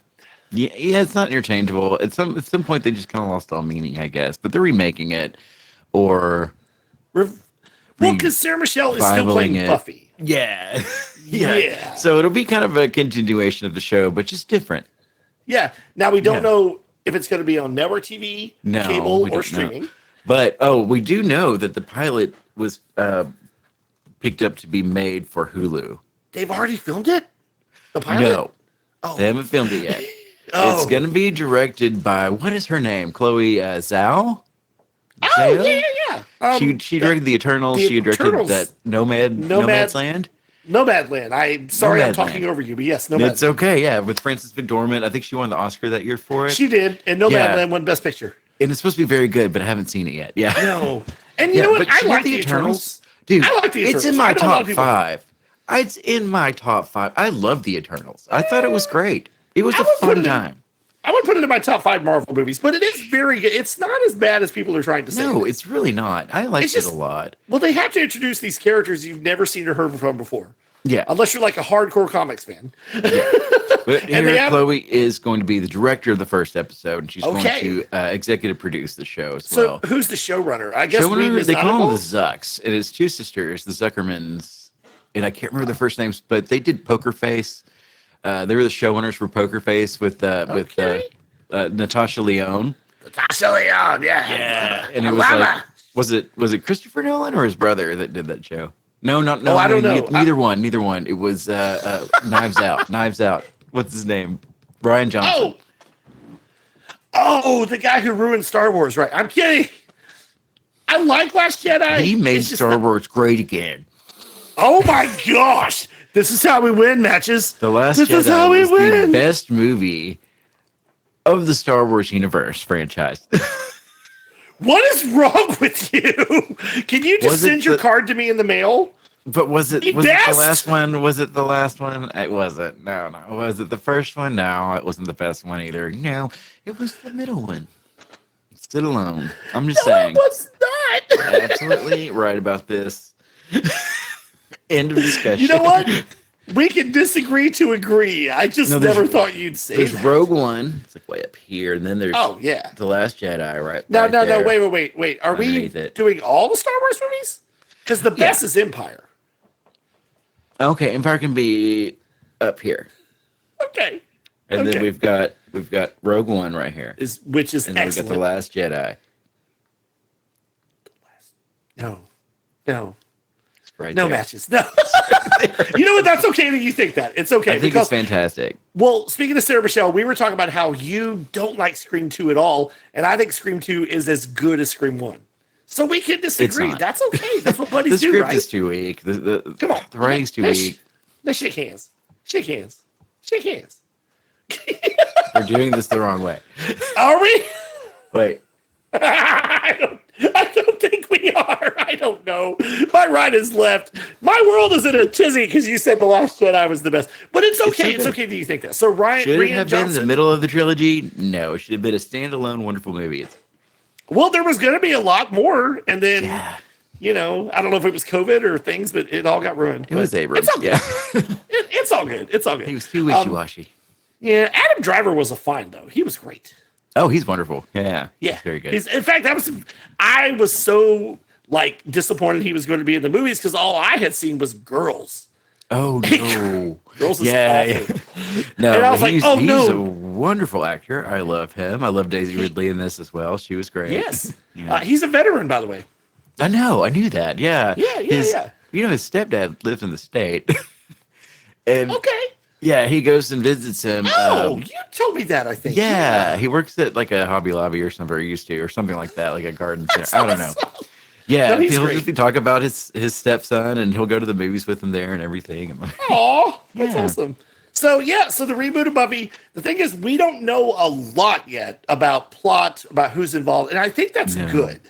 Speaker 2: it's not interchangeable. At some point, they just kind of lost all meaning, I guess. But they're remaking it, or
Speaker 1: because Sarah Michelle is still playing Buffy.
Speaker 2: Yeah. So it'll be kind of a continuation of the show, but just different.
Speaker 1: Yeah. Now we don't know if it's going to be on network TV, cable, or streaming.
Speaker 2: But we do know that the pilot was picked up to be made for Hulu.
Speaker 1: They've already filmed it? The pilot?
Speaker 2: No. They haven't filmed it yet. It's going to be directed by, what is her name? Chloe Zhao?
Speaker 1: Yeah.
Speaker 2: She directed The Eternals. She directed that Nomad's Land.
Speaker 1: Nomadland. I'm sorry I'm talking over you, but yes, Nomadland.
Speaker 2: It's okay, yeah. With Frances McDormand. I think she won the Oscar that year for it.
Speaker 1: She did, and Nomadland won Best Picture.
Speaker 2: And it's supposed to be very good, but I haven't seen it yet. Yeah.
Speaker 1: No. And you know what? I like The Eternals.
Speaker 2: Dude,
Speaker 1: I like The Eternals.
Speaker 2: It's in my top 5. It's in my top 5. I love The Eternals. I thought it was great. It was a fun time.
Speaker 1: I would put it in my top 5 Marvel movies, but it is very good. It's not as bad as people are trying to say.
Speaker 2: No, it's really not. I liked it a lot.
Speaker 1: Well, they have to introduce these characters you've never seen or heard from before.
Speaker 2: Yeah.
Speaker 1: Unless you're like a hardcore comics fan.
Speaker 2: Yeah. But Chloe is going to be the director of the first episode, and she's going to executive produce the show as well.
Speaker 1: So who's the showrunner? I guess
Speaker 2: they call them the Zucks. It is 2 sisters, the Zuckermans, and I can't remember their first names, but they did Poker Face. They were the showrunners for Poker Face with Natasha Lyonne.
Speaker 1: Natasha Lyonne, yeah.
Speaker 2: And it was like, was it Christopher Nolan or his brother that did that show? No,
Speaker 1: I don't know.
Speaker 2: Neither one. It was Knives Out. Knives Out. What's his name? Rian Johnson.
Speaker 1: Oh, the guy who ruined Star Wars, right? I'm kidding. I like Last Jedi.
Speaker 2: He made Star Wars great again.
Speaker 1: Oh my gosh. This is how we win matches.
Speaker 2: The Last Jedi is the best movie of the Star Wars universe franchise.
Speaker 1: What is wrong with you? Can you just send your card to me in the mail?
Speaker 2: But was it the last one? Was it the last one? It wasn't. No. Was it the first one? No, it wasn't the best one either. No, it was the middle one. Stood alone. I'm just saying.
Speaker 1: It was not.
Speaker 2: Absolutely right about this. End of discussion.
Speaker 1: You know what? We can disagree to agree. I just never thought you'd say
Speaker 2: there's
Speaker 1: that.
Speaker 2: Rogue One. It's like way up here, and then there's The Last Jedi, right?
Speaker 1: No,
Speaker 2: right
Speaker 1: no,
Speaker 2: there,
Speaker 1: wait. Are we
Speaker 2: underneath it.
Speaker 1: doing all the Star Wars movies? Because the best is Empire.
Speaker 2: Okay, Empire can be up here,
Speaker 1: Okay.
Speaker 2: and then we've got Rogue One right here,
Speaker 1: Which is
Speaker 2: and then we've
Speaker 1: excellent.
Speaker 2: got The Last Jedi.
Speaker 1: No.
Speaker 2: It's right
Speaker 1: No
Speaker 2: there.
Speaker 1: matches. No. You know what? That's okay that you think that. It's okay.
Speaker 2: I think it's fantastic.
Speaker 1: Well, speaking of Sarah Michelle, we were talking about how you don't like Scream 2 at all, and I think Scream 2 is as good as Scream 1. So we can disagree. That's okay. That's what buddies
Speaker 2: The
Speaker 1: do,
Speaker 2: script
Speaker 1: right?
Speaker 2: is too weak.
Speaker 1: Come on.
Speaker 2: The writing's too weak.
Speaker 1: Let's shake hands. Shake hands. Shake hands.
Speaker 2: We're doing this the wrong way.
Speaker 1: Are we?
Speaker 2: Wait.
Speaker 1: I don't think we are. I don't know. My right is left. My world is in a tizzy because you said The Last Jedi was the best. But it's okay. It's okay that you think that. So Ryan,
Speaker 2: Should it
Speaker 1: Rian
Speaker 2: have been in
Speaker 1: Johnson,
Speaker 2: the middle of the trilogy? No, it should have been a standalone wonderful movie.
Speaker 1: well, there was going to be a lot more, and then I don't know if it was COVID or things, but it all got ruined.
Speaker 2: It was Abrams.
Speaker 1: It's all good. It's all good. It's all good.
Speaker 2: He was too wishy-washy.
Speaker 1: Yeah, Adam Driver was a find though. He was great.
Speaker 2: Oh, he's wonderful. Yeah.
Speaker 1: Yeah,
Speaker 2: He's very good.
Speaker 1: In fact, I was so disappointed he was going to be in the movies because all I had seen was Girls.
Speaker 2: Oh no.
Speaker 1: Girls was
Speaker 2: awful. No,
Speaker 1: and I was
Speaker 2: he's
Speaker 1: no.
Speaker 2: a wonderful actor. I love him. I love Daisy Ridley in this as well. She was great.
Speaker 1: Yes.
Speaker 2: Yeah.
Speaker 1: He's a veteran, by the way.
Speaker 2: I know. I knew that. Yeah.
Speaker 1: Yeah.
Speaker 2: You know, his stepdad lives in the state. And
Speaker 1: Okay.
Speaker 2: yeah, he goes and visits him.
Speaker 1: Oh, you told me that, I think.
Speaker 2: Yeah, he works at like a Hobby Lobby or something, or used to, or something like that, like a garden center. I don't know. Yeah,
Speaker 1: No, he's
Speaker 2: he'll
Speaker 1: great.
Speaker 2: just talk about his stepson, and he'll go to the movies with him there and everything.
Speaker 1: Aw, that's
Speaker 2: Yeah.
Speaker 1: awesome. So the reboot of Buffy, the thing is we don't know a lot yet about plot, about who's involved, and I think that's good.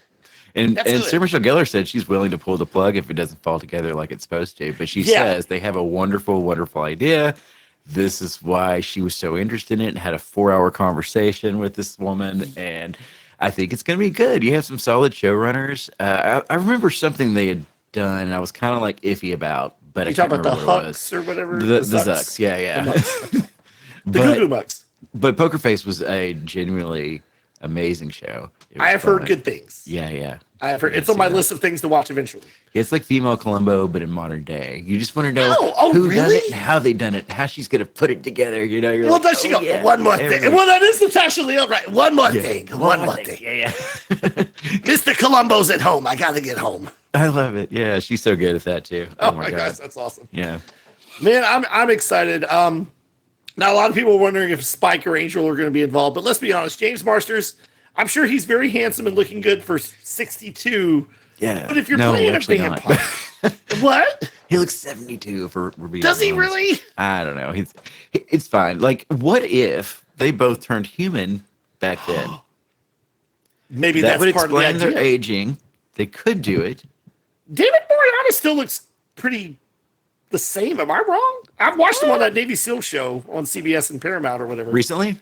Speaker 2: And
Speaker 1: That's good.
Speaker 2: Sarah Michelle Gellar said she's willing to pull the plug if it doesn't fall together like it's supposed to. But she says they have a wonderful, wonderful idea. This is why she was so interested in it and had a 4-hour conversation with this woman. And I think it's going to be good. You have some solid showrunners. I remember something they had done and I was kind of like iffy about, but
Speaker 1: You
Speaker 2: I can't
Speaker 1: talking about
Speaker 2: remember
Speaker 1: the
Speaker 2: what it was.
Speaker 1: Hucks or whatever?
Speaker 2: The Zucks. Yeah.
Speaker 1: The Goo Goo Mucks.
Speaker 2: But Poker Face was a genuinely amazing show.
Speaker 1: I have heard good things.
Speaker 2: Yeah.
Speaker 1: I have heard. It's on my list of things to watch eventually.
Speaker 2: It's like female Columbo, but in modern day. You just want to know
Speaker 1: Oh,
Speaker 2: who done
Speaker 1: really?
Speaker 2: it and how they done it, how she's gonna put it together. You know, you're
Speaker 1: Well,
Speaker 2: like,
Speaker 1: does she go,
Speaker 2: yeah,
Speaker 1: one more thing?
Speaker 2: everything.
Speaker 1: Well, that is Natasha Leone, right? One more thing. One more thing.
Speaker 2: Yeah.
Speaker 1: Mr. Columbo's at home. I got to get home.
Speaker 2: I love it. Yeah, she's so good at that too.
Speaker 1: Oh, my gosh, that's awesome.
Speaker 2: Yeah.
Speaker 1: Man, I'm excited. Now, a lot of people are wondering if Spike or Angel are going to be involved, but let's be honest. James Marsters, I'm sure he's very handsome and looking good for 62.
Speaker 2: Yeah.
Speaker 1: But if you're
Speaker 2: No,
Speaker 1: playing a
Speaker 2: actually not.
Speaker 1: vampire, what?
Speaker 2: He looks 72 for being
Speaker 1: Does he
Speaker 2: honest.
Speaker 1: really?
Speaker 2: I don't know. It's fine. Like, what if they both turned human back then?
Speaker 1: Maybe
Speaker 2: that
Speaker 1: that's
Speaker 2: would
Speaker 1: part of the
Speaker 2: explain their
Speaker 1: idea.
Speaker 2: aging. They could do it.
Speaker 1: David Boreanaz still looks pretty the same. Am I wrong? I've watched him on that Navy SEAL show on CBS and Paramount or whatever.
Speaker 2: Recently?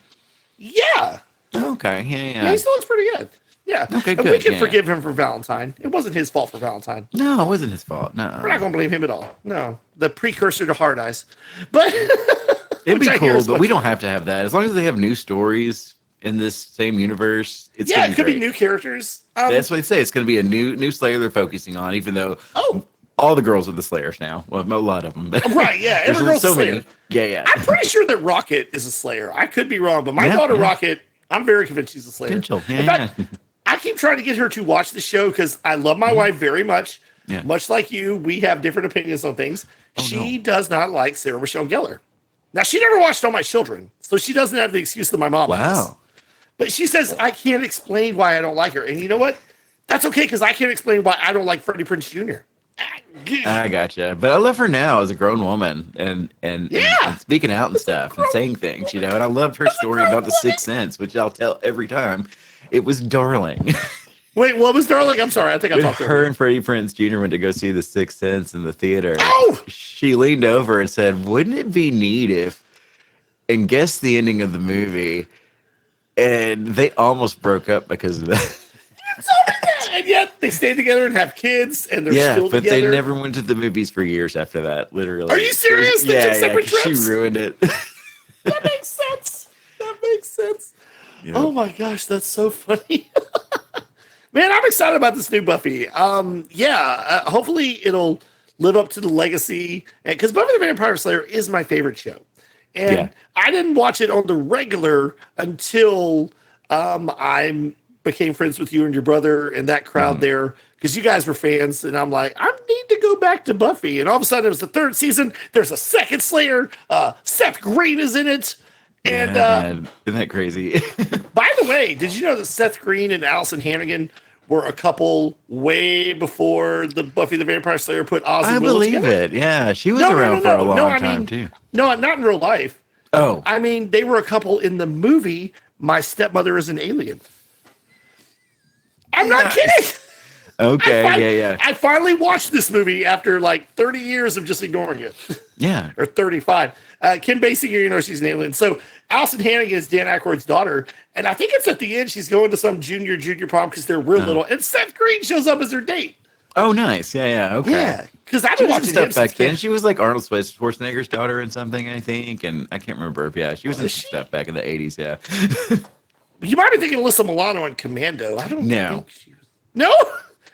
Speaker 1: Yeah.
Speaker 2: Okay.
Speaker 1: Yeah,
Speaker 2: Yeah.
Speaker 1: he still looks pretty good. Yeah.
Speaker 2: Okay,
Speaker 1: And we
Speaker 2: good,
Speaker 1: can
Speaker 2: yeah.
Speaker 1: forgive him for Valentine. It wasn't his fault for Valentine.
Speaker 2: No, it wasn't his fault. No.
Speaker 1: We're not going to blame him at all. No. The precursor to Hard Eyes. But
Speaker 2: It'd be
Speaker 1: which I hear
Speaker 2: cool,
Speaker 1: is
Speaker 2: but
Speaker 1: what-
Speaker 2: we don't have to have that. As long as they have new stories in this same universe, it's
Speaker 1: yeah,
Speaker 2: gonna
Speaker 1: it could
Speaker 2: great.
Speaker 1: be new characters.
Speaker 2: That's what they say. It's going to be a new Slayer they're focusing on, even though all the girls are the Slayers now. Well, a lot of them.
Speaker 1: Right, yeah.
Speaker 2: There's
Speaker 1: Every girl's
Speaker 2: so
Speaker 1: a Slayer.
Speaker 2: many. Yeah.
Speaker 1: I'm pretty sure that Rocket is a Slayer. I could be wrong, but my
Speaker 2: Yeah,
Speaker 1: daughter
Speaker 2: yeah.
Speaker 1: Rocket, I'm very convinced she's a Slayer.
Speaker 2: Potential.
Speaker 1: In fact, I keep trying to get her to watch the show because I love my wife very much.
Speaker 2: Yeah.
Speaker 1: Much like you, we have different opinions on things. She does not like Sarah Michelle Gellar. Now, she never watched All My Children, so she doesn't have the excuse that my mom has.
Speaker 2: Wow.
Speaker 1: But she says, I can't explain why I don't like her. And you know what? That's okay, because I can't explain why I don't like Freddie Prinze Jr.
Speaker 2: I gotcha. But I love her now as a grown woman and speaking out and stuff and saying things, you know. And I loved her story about the Sixth Sense, which I'll tell every time. It was darling.
Speaker 1: Wait, what was darling? I'm sorry. I think I
Speaker 2: When
Speaker 1: talked to
Speaker 2: her
Speaker 1: her.
Speaker 2: and Freddie Prinze Jr. went to go see the Sixth Sense in the theater,
Speaker 1: Oh!
Speaker 2: she leaned over and said, "Wouldn't it be neat if?" And guess the ending of the movie, and they almost broke up because of that.
Speaker 1: And yet they stay together and have kids, and they're
Speaker 2: Yeah,
Speaker 1: still
Speaker 2: but
Speaker 1: together.
Speaker 2: they never went to the movies for years after that. Literally.
Speaker 1: Are you serious? They took separate
Speaker 2: 'cause
Speaker 1: trips?
Speaker 2: She ruined it.
Speaker 1: That makes sense. That makes sense.
Speaker 2: Yep.
Speaker 1: Oh my gosh, that's so funny. Man, I'm excited about this new Buffy. Hopefully it'll live up to the legacy. Because Buffy the Vampire Slayer is my favorite show. And I didn't watch it on the regular until I became friends with you and your brother and that crowd there. Because you guys were fans. And I'm like, I need to go back to Buffy. And all of a sudden it was the third season. There's a second Slayer. Seth Green is in it. And
Speaker 2: man. Isn't that crazy?
Speaker 1: by the way, did you know that Seth Green and Allison Hannigan were a couple way before the Buffy the Vampire Slayer put Oz and
Speaker 2: I
Speaker 1: Willow
Speaker 2: believe
Speaker 1: together?
Speaker 2: it. Yeah, she was around for a long time too.
Speaker 1: No, not in real life.
Speaker 2: Oh,
Speaker 1: I mean, they were a couple in the movie My Stepmother is an Alien. I'm not kidding.
Speaker 2: Okay,
Speaker 1: I finally watched this movie after like 30 years of just ignoring it.
Speaker 2: Yeah.
Speaker 1: Or 35. Kim Basinger, she's an alien. So Allison Hannigan is Dan Aykroyd's daughter. And I think it's at the end she's going to some junior prom because they're real little. And Seth Green shows up as her date.
Speaker 2: Oh, nice. Yeah. Okay.
Speaker 1: Yeah. Because I've
Speaker 2: She
Speaker 1: been
Speaker 2: was
Speaker 1: watching
Speaker 2: stuff
Speaker 1: him
Speaker 2: back
Speaker 1: since
Speaker 2: then. She was like Arnold Schwarzenegger's daughter in something, I think. And I can't remember. Yeah, she was in some stuff back in the 80s. Yeah.
Speaker 1: You might be thinking Alyssa Milano in Commando. I don't
Speaker 2: No.
Speaker 1: think she was. No?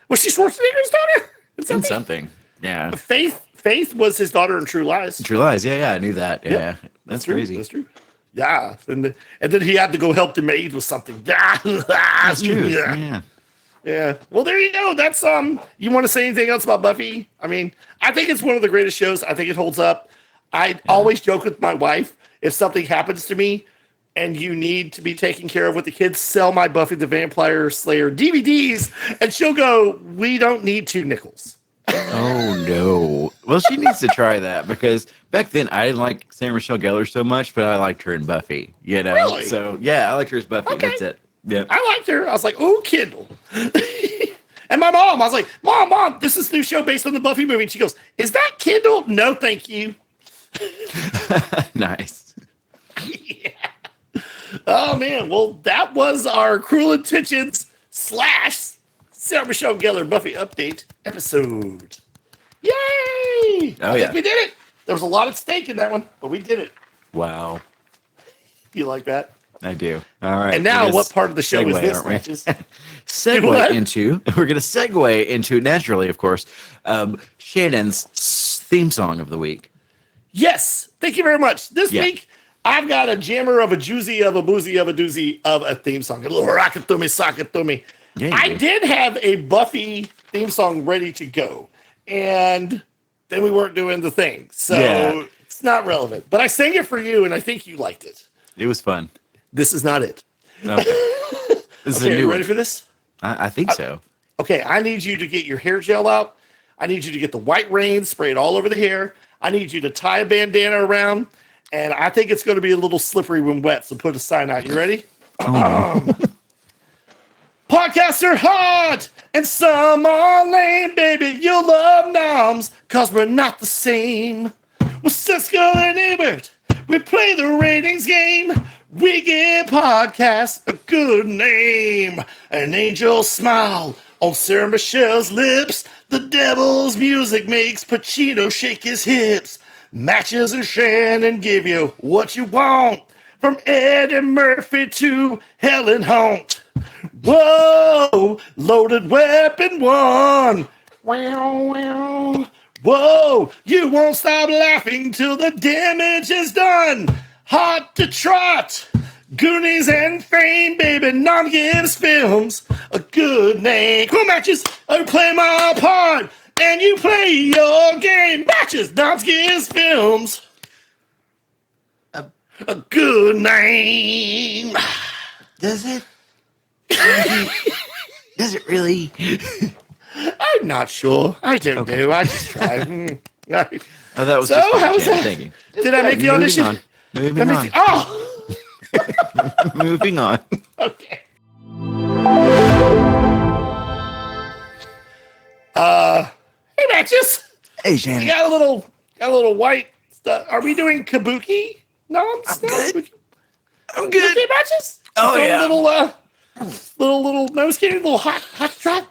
Speaker 1: Was she Schwarzenegger's daughter?
Speaker 2: In something. Yeah.
Speaker 1: Faith was his daughter in True Lies.
Speaker 2: True Lies. Yeah, I knew that. Yeah.
Speaker 1: Yep.
Speaker 2: That's
Speaker 1: true.
Speaker 2: crazy.
Speaker 1: That's true. Yeah. And then he had to go help the maid with something.
Speaker 2: That's true.
Speaker 1: Yeah.
Speaker 2: Yeah.
Speaker 1: Yeah. Well, there you go. That's you want to say anything else about Buffy? I mean, I think it's one of the greatest shows. I think it holds up. I always joke with my wife, if something happens to me and you need to be taken care of with the kids, sell my Buffy the Vampire Slayer DVDs, and she'll go, we don't need $2.
Speaker 2: Oh no. Well, she needs to try that because back then I didn't like Sarah Michelle Gellar so much, but I liked her in Buffy. You know.
Speaker 1: Really?
Speaker 2: So yeah, I liked her as Buffy.
Speaker 1: Okay.
Speaker 2: That's it. Yeah.
Speaker 1: I liked her. I was like, oh, Kindle. And my mom, I was like, Mom, this is a new show based on the Buffy movie. And she goes, is that Kindle? No, thank you.
Speaker 2: Nice.
Speaker 1: Yeah. Oh, man. Well, that was our Cruel Intentions / Sarah Michelle Gellar Buffy update episode. Yay! I think we did it. There was a lot at stake in that one, but we did it.
Speaker 2: Wow.
Speaker 1: You like that?
Speaker 2: I do. All right.
Speaker 1: And now, what part of the show is this?
Speaker 2: We're going to segue into, naturally, of course, Shannon's theme song of the week.
Speaker 1: Yes. Thank you very much. This week, I've got a jammer of a juicy of a boozy of a doozy of a theme song. A little rock it to me, sock it to me.
Speaker 2: Yeah,
Speaker 1: I did have a Buffy theme song ready to go, and then we weren't doing the thing. So it's not relevant. But I sang it for you, and I think you liked it.
Speaker 2: It was fun.
Speaker 1: This is not it.
Speaker 2: Okay. This is a new
Speaker 1: are you ready
Speaker 2: one.
Speaker 1: for this?
Speaker 2: I think so.
Speaker 1: Okay, I need you to get your hair gel out. I need you to get the white rain, spray it all over the hair. I need you to tie a bandana around, and I think it's going to be a little slippery when wet, so put a sign out. You ready? Podcasts are hot, and some are lame, baby. You'll love NOMS, cause we're not the same. With Siskel and Ebert, we play the ratings game. We give podcasts a good name. An angel smile on Sarah Michelle's lips. The devil's music makes Pacino shake his hips. Matches and Shannon give you what you want. From Eddie Murphy to Helen Hunt. Whoa, loaded weapon one. Wow, wow. Whoa, you won't stop laughing till the damage is done. Hot to trot. Goonies and Fame, baby. Nom gives films a good name. Cool matches. I play my part, and you play your game. Matches. Nom gives films a good name.
Speaker 2: Does it? Does it really?
Speaker 1: I'm not sure. I don't know. I just tried.
Speaker 2: Oh, that was
Speaker 1: So,
Speaker 2: just fun,
Speaker 1: how was
Speaker 2: Shannon.
Speaker 1: that?
Speaker 2: Thank you.
Speaker 1: Did I make the audition?
Speaker 2: Moving on.
Speaker 1: Oh,
Speaker 2: Moving on.
Speaker 1: okay. Hey, Matches.
Speaker 2: Hey,
Speaker 1: You
Speaker 2: Shannon.
Speaker 1: got a little white stuff. Are we doing kabuki? No,
Speaker 2: I'm good. I'm
Speaker 1: Kabuki
Speaker 2: good.
Speaker 1: Matches.
Speaker 2: Oh,
Speaker 1: Throw a
Speaker 2: yeah.
Speaker 1: little nose candy, little hot trap.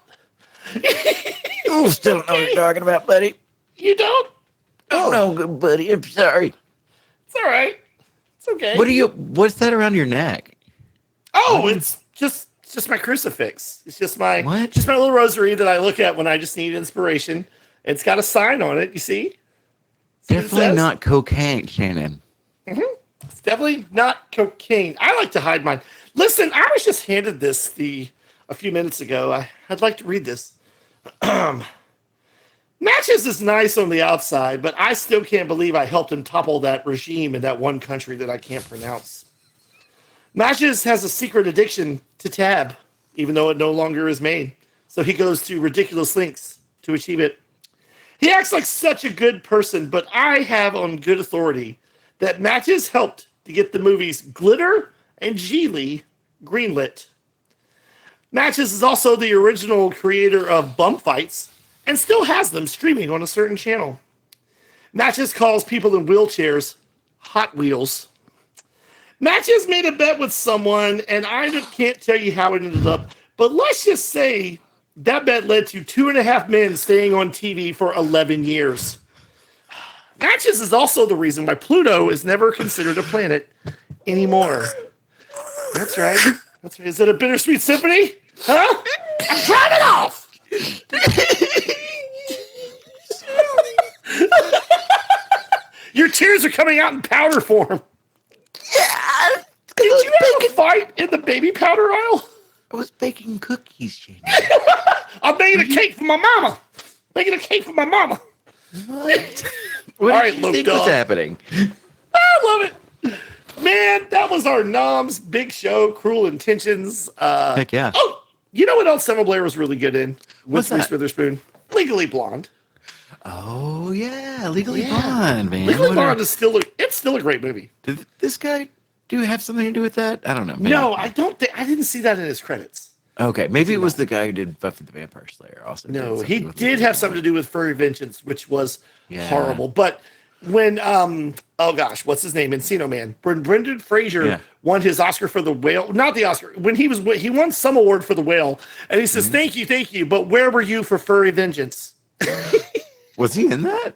Speaker 2: Oh, still don't know what you're talking about, buddy.
Speaker 1: You don't?
Speaker 2: Oh no, buddy. I'm sorry.
Speaker 1: It's all right. It's okay.
Speaker 2: What's that around your neck?
Speaker 1: Oh, it's just my crucifix. It's just my little rosary that I look at when I just need inspiration. It's got a sign on it. You see?
Speaker 2: Definitely not cocaine, Shannon.
Speaker 1: Mm-hmm. It's definitely not cocaine. I like to hide mine. Listen, I was just handed this a few minutes ago. I'd like to read this. Matches is nice on the outside, but I still can't believe I helped him topple that regime in that one country that I can't pronounce. Matches has a secret addiction to tab, even though it no longer is made. So he goes to ridiculous lengths to achieve it. He acts like such a good person, but I have on good authority that Matches helped to get the movies Glitter and Geely greenlit. Matches is also the original creator of Bum Fights and still has them streaming on a certain channel. Matches calls people in wheelchairs Hot Wheels. Matches made a bet with someone, and I can't tell you how it ended up, but let's just say that bet led to 2.5 men staying on TV for 11 years. Matches is also the reason why Pluto is never considered a planet anymore. That's right. That's right. Is it a bittersweet symphony? Huh? I'm trying it off! Your tears are coming out in powder form.
Speaker 2: Yeah.
Speaker 1: Did you have a fight in the baby powder aisle?
Speaker 2: I was baking cookies, Shannon.
Speaker 1: I'm making a cake for my mama. Making a cake for my mama.
Speaker 2: What?
Speaker 1: All right,
Speaker 2: do you think was happening?
Speaker 1: I love it. Man, that was our NOMS big show, Cruel Intentions.
Speaker 2: Heck yeah.
Speaker 1: Oh, you know what else Selma Blair was really good in?
Speaker 2: What's
Speaker 1: With Reese
Speaker 2: that?
Speaker 1: Witherspoon. Legally Blonde.
Speaker 2: Oh yeah, Legally Blonde, man.
Speaker 1: Legally Blonde is still a great movie.
Speaker 2: Did this guy have something to do with that? I don't know. Man.
Speaker 1: No, I didn't see that in his credits.
Speaker 2: Okay, maybe it was the guy who did Buffy the Vampire Slayer. Also,
Speaker 1: No, he did have something to do with Furry Vengeance, which was horrible. But when what's his name? Encino Man. When Brendan Fraser won his Oscar for The Whale, not the Oscar. When he won some award for The Whale, and he says, "Thank you, but where were you for Furry Vengeance?"
Speaker 2: Was he in that?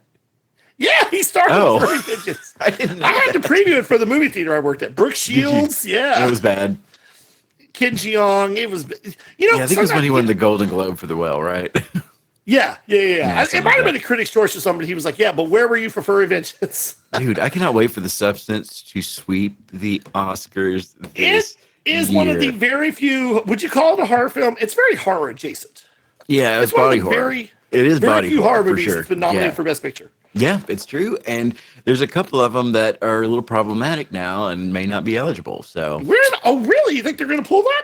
Speaker 1: Yeah, he started Furry Vengeance. I had to preview it for the movie theater I worked at. Brooke Shields,
Speaker 2: It was bad.
Speaker 1: Kim Jeong, it was,
Speaker 2: I think it was when he won the Golden Globe for The Whale, right?
Speaker 1: Yeah. It might have been a Critics' Choice or something. He was like, "Yeah, but where were you for Furry Vengeance?"
Speaker 2: Dude, I cannot wait for The Substance to sweep the Oscars.
Speaker 1: It is one of the very few. Would you call it a horror film? It's very horror adjacent.
Speaker 2: Yeah, it's body horror. It is
Speaker 1: very
Speaker 2: body
Speaker 1: few
Speaker 2: horror
Speaker 1: movies
Speaker 2: for sure.
Speaker 1: that's been nominated for Best Picture.
Speaker 2: Yeah, it's true. And there's a couple of them that are a little problematic now and may not be eligible. So
Speaker 1: really? You think they're going to pull that?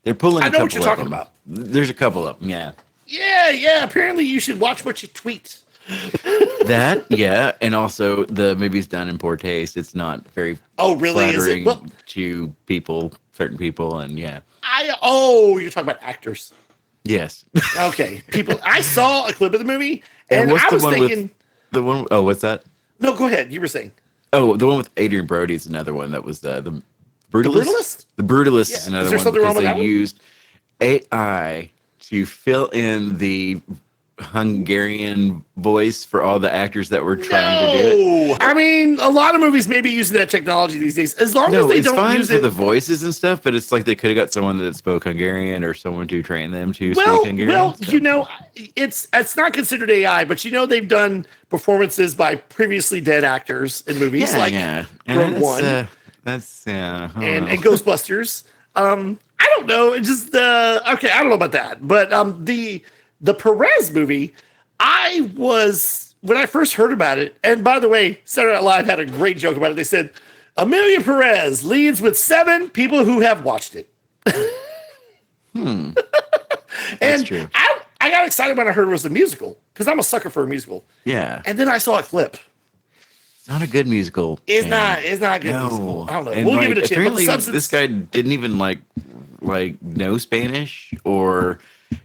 Speaker 2: They're pulling.
Speaker 1: I know what you're talking about.
Speaker 2: There's a couple of them. Yeah.
Speaker 1: Yeah. Apparently, you should watch what you tweet.
Speaker 2: And also the movie's done in poor taste. It's not very flattering to certain people, and
Speaker 1: you're talking about actors.
Speaker 2: Yes.
Speaker 1: Okay, people. I saw a clip of the movie, and I was thinking
Speaker 2: what's that?
Speaker 1: No, go ahead. You were saying.
Speaker 2: Oh, the one with Adrian Brody is another one that was the Brutalist. The Brutalist is another one because they used AI to fill in the Hungarian voice for all the actors that were trying to do it.
Speaker 1: I mean, a lot of movies may be using that technology these days. As long as they don't use
Speaker 2: it for the voices and stuff, but it's like they could have got someone that spoke Hungarian or someone to train them to speak Hungarian.
Speaker 1: Well, it's not considered AI, but they've done performances by previously dead actors in movies Rogue One.
Speaker 2: And
Speaker 1: Ghostbusters. I don't know. It's just I don't know about that, but the Perez movie, when I first heard about it, and by the way, Saturday Night Live had a great joke about it. They said, Amelia Perez leads with 7 people who have watched it.
Speaker 2: That's
Speaker 1: and
Speaker 2: true.
Speaker 1: I got excited when I heard it was a musical, because I'm a sucker for a musical.
Speaker 2: Yeah.
Speaker 1: And then I saw a clip.
Speaker 2: It's not a good musical.
Speaker 1: It's not a good musical. I don't know. We'll give it a chance.
Speaker 2: Apparently, this guy didn't even like know Spanish or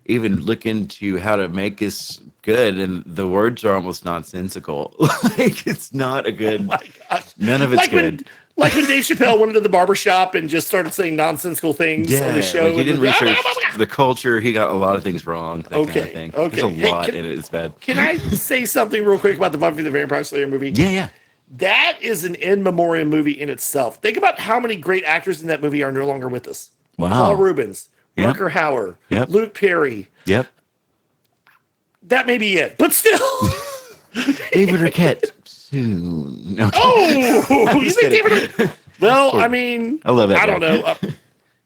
Speaker 2: even look into how to make this good, and the words are almost nonsensical. It's not a good.
Speaker 1: Oh my gosh.
Speaker 2: None of it's good.
Speaker 1: Like when Dave Chappelle went into the barbershop and just started saying nonsensical things on the show.
Speaker 2: Like he didn't research the culture. He got a lot of things wrong. That kind of thing.
Speaker 1: Okay.
Speaker 2: There's a lot in it. It's bad.
Speaker 1: Can I say something real quick about the Buffy the Vampire Slayer movie?
Speaker 2: Yeah.
Speaker 1: That is an in memoriam movie in itself. Think about how many great actors in that movie are no longer with us.
Speaker 2: Wow.
Speaker 1: Paul Rubens,
Speaker 2: Yep.
Speaker 1: Rutger Hauer,
Speaker 2: Yep.
Speaker 1: Luke Perry.
Speaker 2: Yep.
Speaker 1: That may be it, but still.
Speaker 2: David Arquette soon. No.
Speaker 1: Oh, you
Speaker 2: just
Speaker 1: think
Speaker 2: kidding.
Speaker 1: David? Well, I mean,
Speaker 2: I love that
Speaker 1: I don't
Speaker 2: guy.
Speaker 1: know.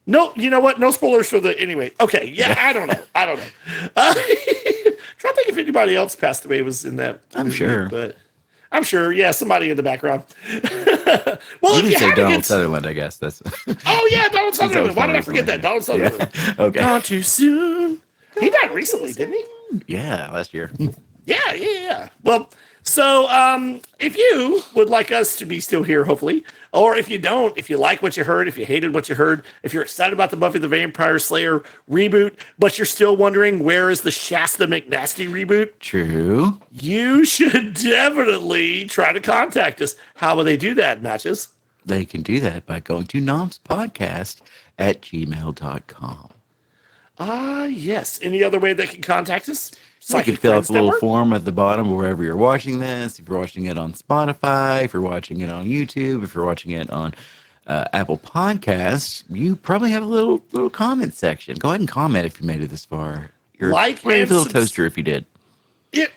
Speaker 1: No, you know what? No spoilers for the anyway. Okay, yeah, I don't know. Trying to think if anybody else passed away was in that.
Speaker 2: I'm
Speaker 1: movie,
Speaker 2: sure.
Speaker 1: but I'm sure. Yeah, somebody in the background. Well,
Speaker 2: You
Speaker 1: if you
Speaker 2: didn't say
Speaker 1: haven't
Speaker 2: Donald
Speaker 1: get-
Speaker 2: Sutherland, I guess. That's.
Speaker 1: Oh yeah, Donald Sutherland. Why did I
Speaker 2: Sutherland.
Speaker 1: forget that? Donald Sutherland.
Speaker 2: Yeah. Okay.
Speaker 1: Gone too soon. He died recently, didn't he?
Speaker 2: Yeah, last year.
Speaker 1: Yeah. Well, so if you would like us to be still here, hopefully, or if you don't, if you like what you heard, if you hated what you heard, if you're excited about the Buffy the Vampire Slayer reboot, but you're still wondering where is the Shasta McNasty reboot,
Speaker 2: True.
Speaker 1: you should definitely try to contact us. How will they do that, Matches?
Speaker 2: They can do that by going to nomspodcast@gmail.com.
Speaker 1: Yes. Any other way they can contact us?
Speaker 2: So you can fill out the little form at the bottom wherever you're watching this. If you're watching it on Spotify, if you're watching it on YouTube, if you're watching it on Apple Podcasts, you probably have a little comment section. Go ahead and comment if you made it this far. You're
Speaker 1: Like
Speaker 2: a
Speaker 1: and
Speaker 2: little toaster if you did.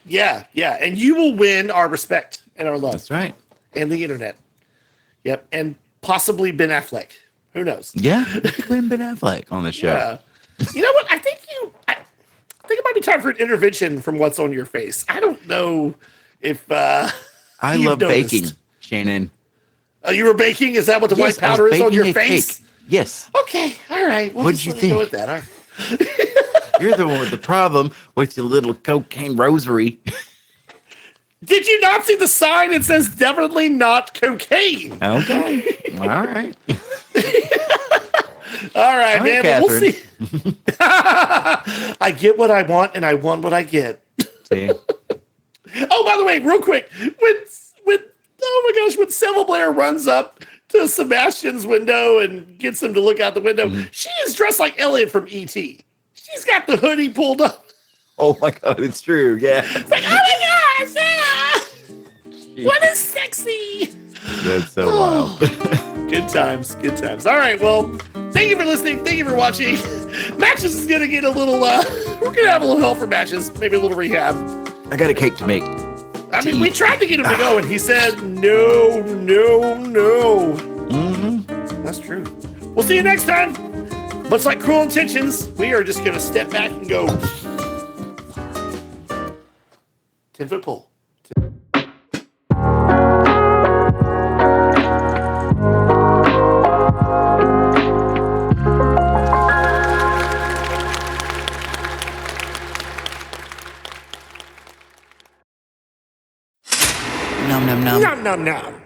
Speaker 1: Yeah. And you will win our respect and our love.
Speaker 2: That's right.
Speaker 1: And the internet. Yep. And possibly Ben Affleck. Who knows?
Speaker 2: Yeah, Ben Affleck on the show.
Speaker 1: Yeah. You know what? I think it might be time for an intervention from what's on your face. I don't know if
Speaker 2: I
Speaker 1: you've
Speaker 2: love
Speaker 1: noticed.
Speaker 2: baking, Shannon.
Speaker 1: You were baking? Is that what the
Speaker 2: Yes,
Speaker 1: white
Speaker 2: I was
Speaker 1: powder is on
Speaker 2: baking
Speaker 1: your
Speaker 2: a
Speaker 1: face?
Speaker 2: cake. Yes.
Speaker 1: Okay. All right. Well,
Speaker 2: What'd
Speaker 1: just
Speaker 2: you
Speaker 1: let me go
Speaker 2: think?
Speaker 1: with that. All right.
Speaker 2: You're the one with the problem with your little cocaine rosary.
Speaker 1: Did you not see the sign? It says definitely not cocaine.
Speaker 2: Okay. All right.
Speaker 1: All right,
Speaker 2: All
Speaker 1: man.
Speaker 2: right,
Speaker 1: But we'll see. I get what I want, and I want what I get.
Speaker 2: See?
Speaker 1: Oh, by the way, real quick, when oh my gosh, when Sybil Blair runs up to Sebastian's window and gets him to look out the window, she is dressed like Elliot from E.T. She's got the hoodie pulled up.
Speaker 2: Oh my God, it's true. Yeah.
Speaker 1: It's like, oh my gosh, what is sexy?
Speaker 2: That's so wild.
Speaker 1: Good times. All right, well, thank you for listening. Thank you for watching. Matches is going to get a little, we're going to have a little help for Matches, maybe a little rehab.
Speaker 2: I got a cake to make.
Speaker 1: I mean, we tried to get him to go, and he said, no.
Speaker 2: Mm-hmm.
Speaker 1: That's true. We'll see you next time. Much like Cruel Intentions, we are just going to step back and go 10-foot pole.
Speaker 2: Nom nom nom.
Speaker 1: Nom nom nom.